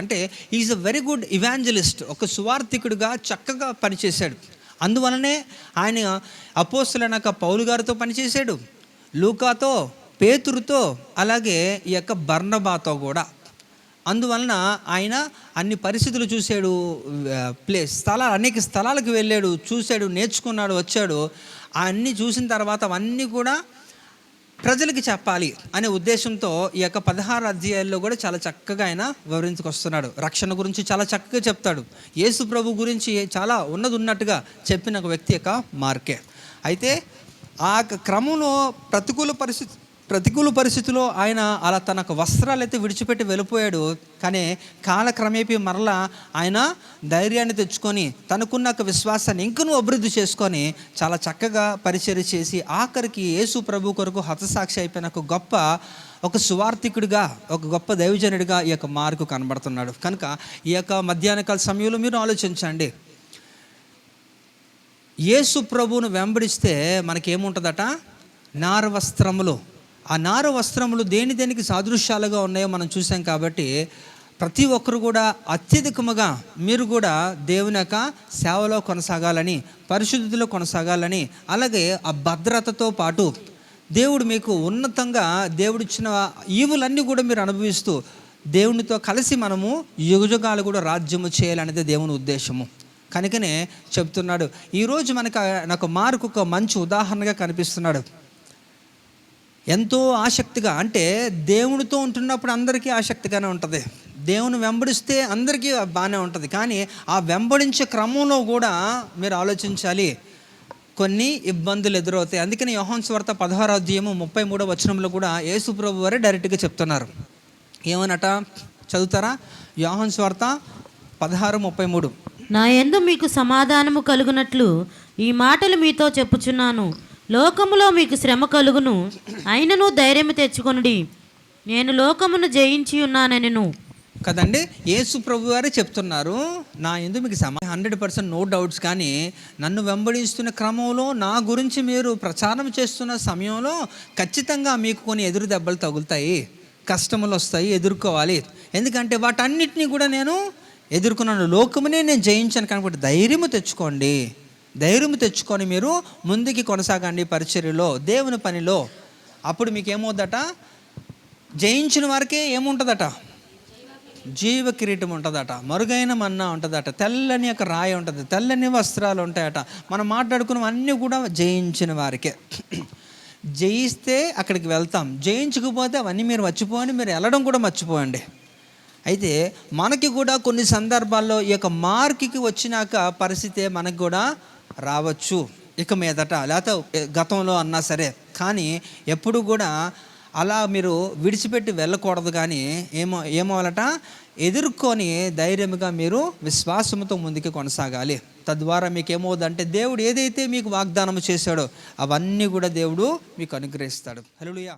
Speaker 1: అంటే is a very good evangelist, ఒక సువార్థికుడిగా చక్కగా పనిచేశాడు. అందువలనే ఆయన అపోస్తలుడైన పౌలు గారితో పనిచేశాడు, లూకాతో, పేతురుతో, అలాగే ఈ యొక్క బర్నబాతో కూడా. అందువలన ఆయన అన్ని పరిస్థితులు చూశాడు, అనేక స్థలాలకు వెళ్ళాడు, చూశాడు, నేర్చుకున్నాడు, వచ్చాడు. అన్నీ చూసిన తర్వాత అవన్నీ కూడా ప్రజలకి చెప్పాలి అనే ఉద్దేశంతో ఈ యొక్క 16 అధ్యాయాల్లో కూడా చాలా చక్కగా ఆయన వివరించుకొస్తున్నాడు. రక్షణ గురించి చాలా చక్కగా చెప్తాడు. యేసు ప్రభు గురించి చాలా ఉన్నట్టుగా చెప్పిన ఒక వ్యక్తి యొక్క మార్కే. అయితే ఆ క్రమంలో ప్రతికూల పరిస్థితిలో ఆయన అలా తన వస్త్రాలు అయితే విడిచిపెట్టి వెళ్ళిపోయాడు. కానీ కాలక్రమేపీ మరలా ఆయన ధైర్యాన్ని తెచ్చుకొని తనకున్న విశ్వాసాన్ని ఇంకనూ అభివృద్ధి చేసుకొని చాలా చక్కగా పరిచర్య చేసి ఆఖరికి యేసు ప్రభు కొరకు హతసాక్షి అయిపోయిన ఒక సువార్థికుడిగా, ఒక గొప్ప దైవజనుడిగా ఈ యొక్క మార్కు కనబడుతున్నాడు. కనుక ఈ యొక్క మధ్యాహ్నకాల సమయంలో మీరు ఆలోచించండి, యేసు ప్రభువును వెంబడిస్తే మనకేముంటుందట? నార వస్త్రములు. ఆ నార వస్త్రములు దేనికి సాదృశ్యాలుగా ఉన్నాయో మనం చూసాం. కాబట్టి ప్రతి ఒక్కరు కూడా అత్యధికముగా మీరు కూడా దేవుని యొక్క సేవలో కొనసాగాలని, పరిశుద్ధిలో కొనసాగాలని, అలాగే ఆ భద్రతతో పాటు దేవుడు మీకు ఉన్నతంగా దేవుడిచ్చిన ఈవులన్నీ కూడా మీరు అనుభవిస్తూ దేవునితో కలిసి మనము యుగయుగాలు కూడా రాజ్యము చేయాలనేది దేవుని ఉద్దేశము. కనుకనే చెప్తున్నాడు. ఈరోజు నాకు మార్కు ఒక మంచి ఉదాహరణగా కనిపిస్తున్నాడు. ఎంతో ఆసక్తిగా, అంటే దేవునితో ఉంటున్నప్పుడు అందరికీ ఆసక్తిగానే ఉంటుంది, దేవుని వెంబడిస్తే అందరికీ బాగానే ఉంటుంది. కానీ ఆ వెంబడించే క్రమంలో కూడా మీరు ఆలోచించాలి, కొన్ని ఇబ్బందులు ఎదురవుతాయి. అందుకని యోహాను సువార్త 16:33 కూడా యేసు ప్రభు వారే డైరెక్ట్గా చెప్తున్నారు. ఏమనట చదువుతారా? యోహాను సువార్త 16:33.
Speaker 2: నా యందు మీకు సమాధానము కలుగునట్లు ఈ మాటలు మీతో చెప్పుచున్నాను. లోకములో మీకు శ్రమ కలుగును, అయినను ధైర్యము తెచ్చుకొనుడి, నేను లోకమును జయించి ఉన్నానెను.
Speaker 1: కదండి, యేసు ప్రభు వారే చెప్తున్నారు, నా యందు మీకు 100% నో డౌట్స్. కానీ నన్ను వెంబడిస్తున్న క్రమంలో నా గురించి మీరు ప్రచారం చేస్తున్న సమయంలో ఖచ్చితంగా మీకు కొన్ని ఎదురు దెబ్బలు తగులుతాయి, కష్టములు వస్తాయి, ఎదుర్కోవాలి. ఎందుకంటే వాటన్నిటినీ కూడా నేను ఎదుర్కొన్నాను, లోకమునే నేను జయించాను. కాబట్టి ధైర్యం తెచ్చుకొని మీరు ముందుకి కొనసాగండి పరిచర్యలో, దేవుని పనిలో. అప్పుడు మీకు ఏమవుద్దట? జయించిన వారికే ఏముంటుందట? జీవ కిరీటం ఉంటుందట, మరుగైన మన్నా ఉంటుందట, తెల్లని యొక్క రాయి ఉంటుంది, తెల్లని వస్త్రాలు ఉంటాయట. మనం మాట్లాడుకున్న అన్నీ కూడా జయించిన వారికే. జయిస్తే అక్కడికి వెళ్తాం, జయించకపోతే అవన్నీ మీరు మర్చిపోండి, మీరు వెళ్ళడం కూడా మర్చిపోండి. అయితే మనకి కూడా కొన్ని సందర్భాల్లో ఈ యొక్క మార్కుకి వచ్చినాక పరిస్థితి మనకు కూడా రావచ్చు ఇక మీదట, లేకపోతే గతంలో అన్నా సరే. కానీ ఎప్పుడు కూడా అలా మీరు విడిచిపెట్టి వెళ్ళకూడదు. కానీ ఏమవ్వాలట? ఎదుర్కొని ధైర్యంగా మీరు విశ్వాసంతో ముందుకు కొనసాగాలి. తద్వారా మీకు ఏమవుతుందంటే దేవుడు ఏదైతే మీకు వాగ్దానం చేశాడో అవన్నీ కూడా దేవుడు మీకు అనుగ్రహిస్తాడు. హల్లెలూయా.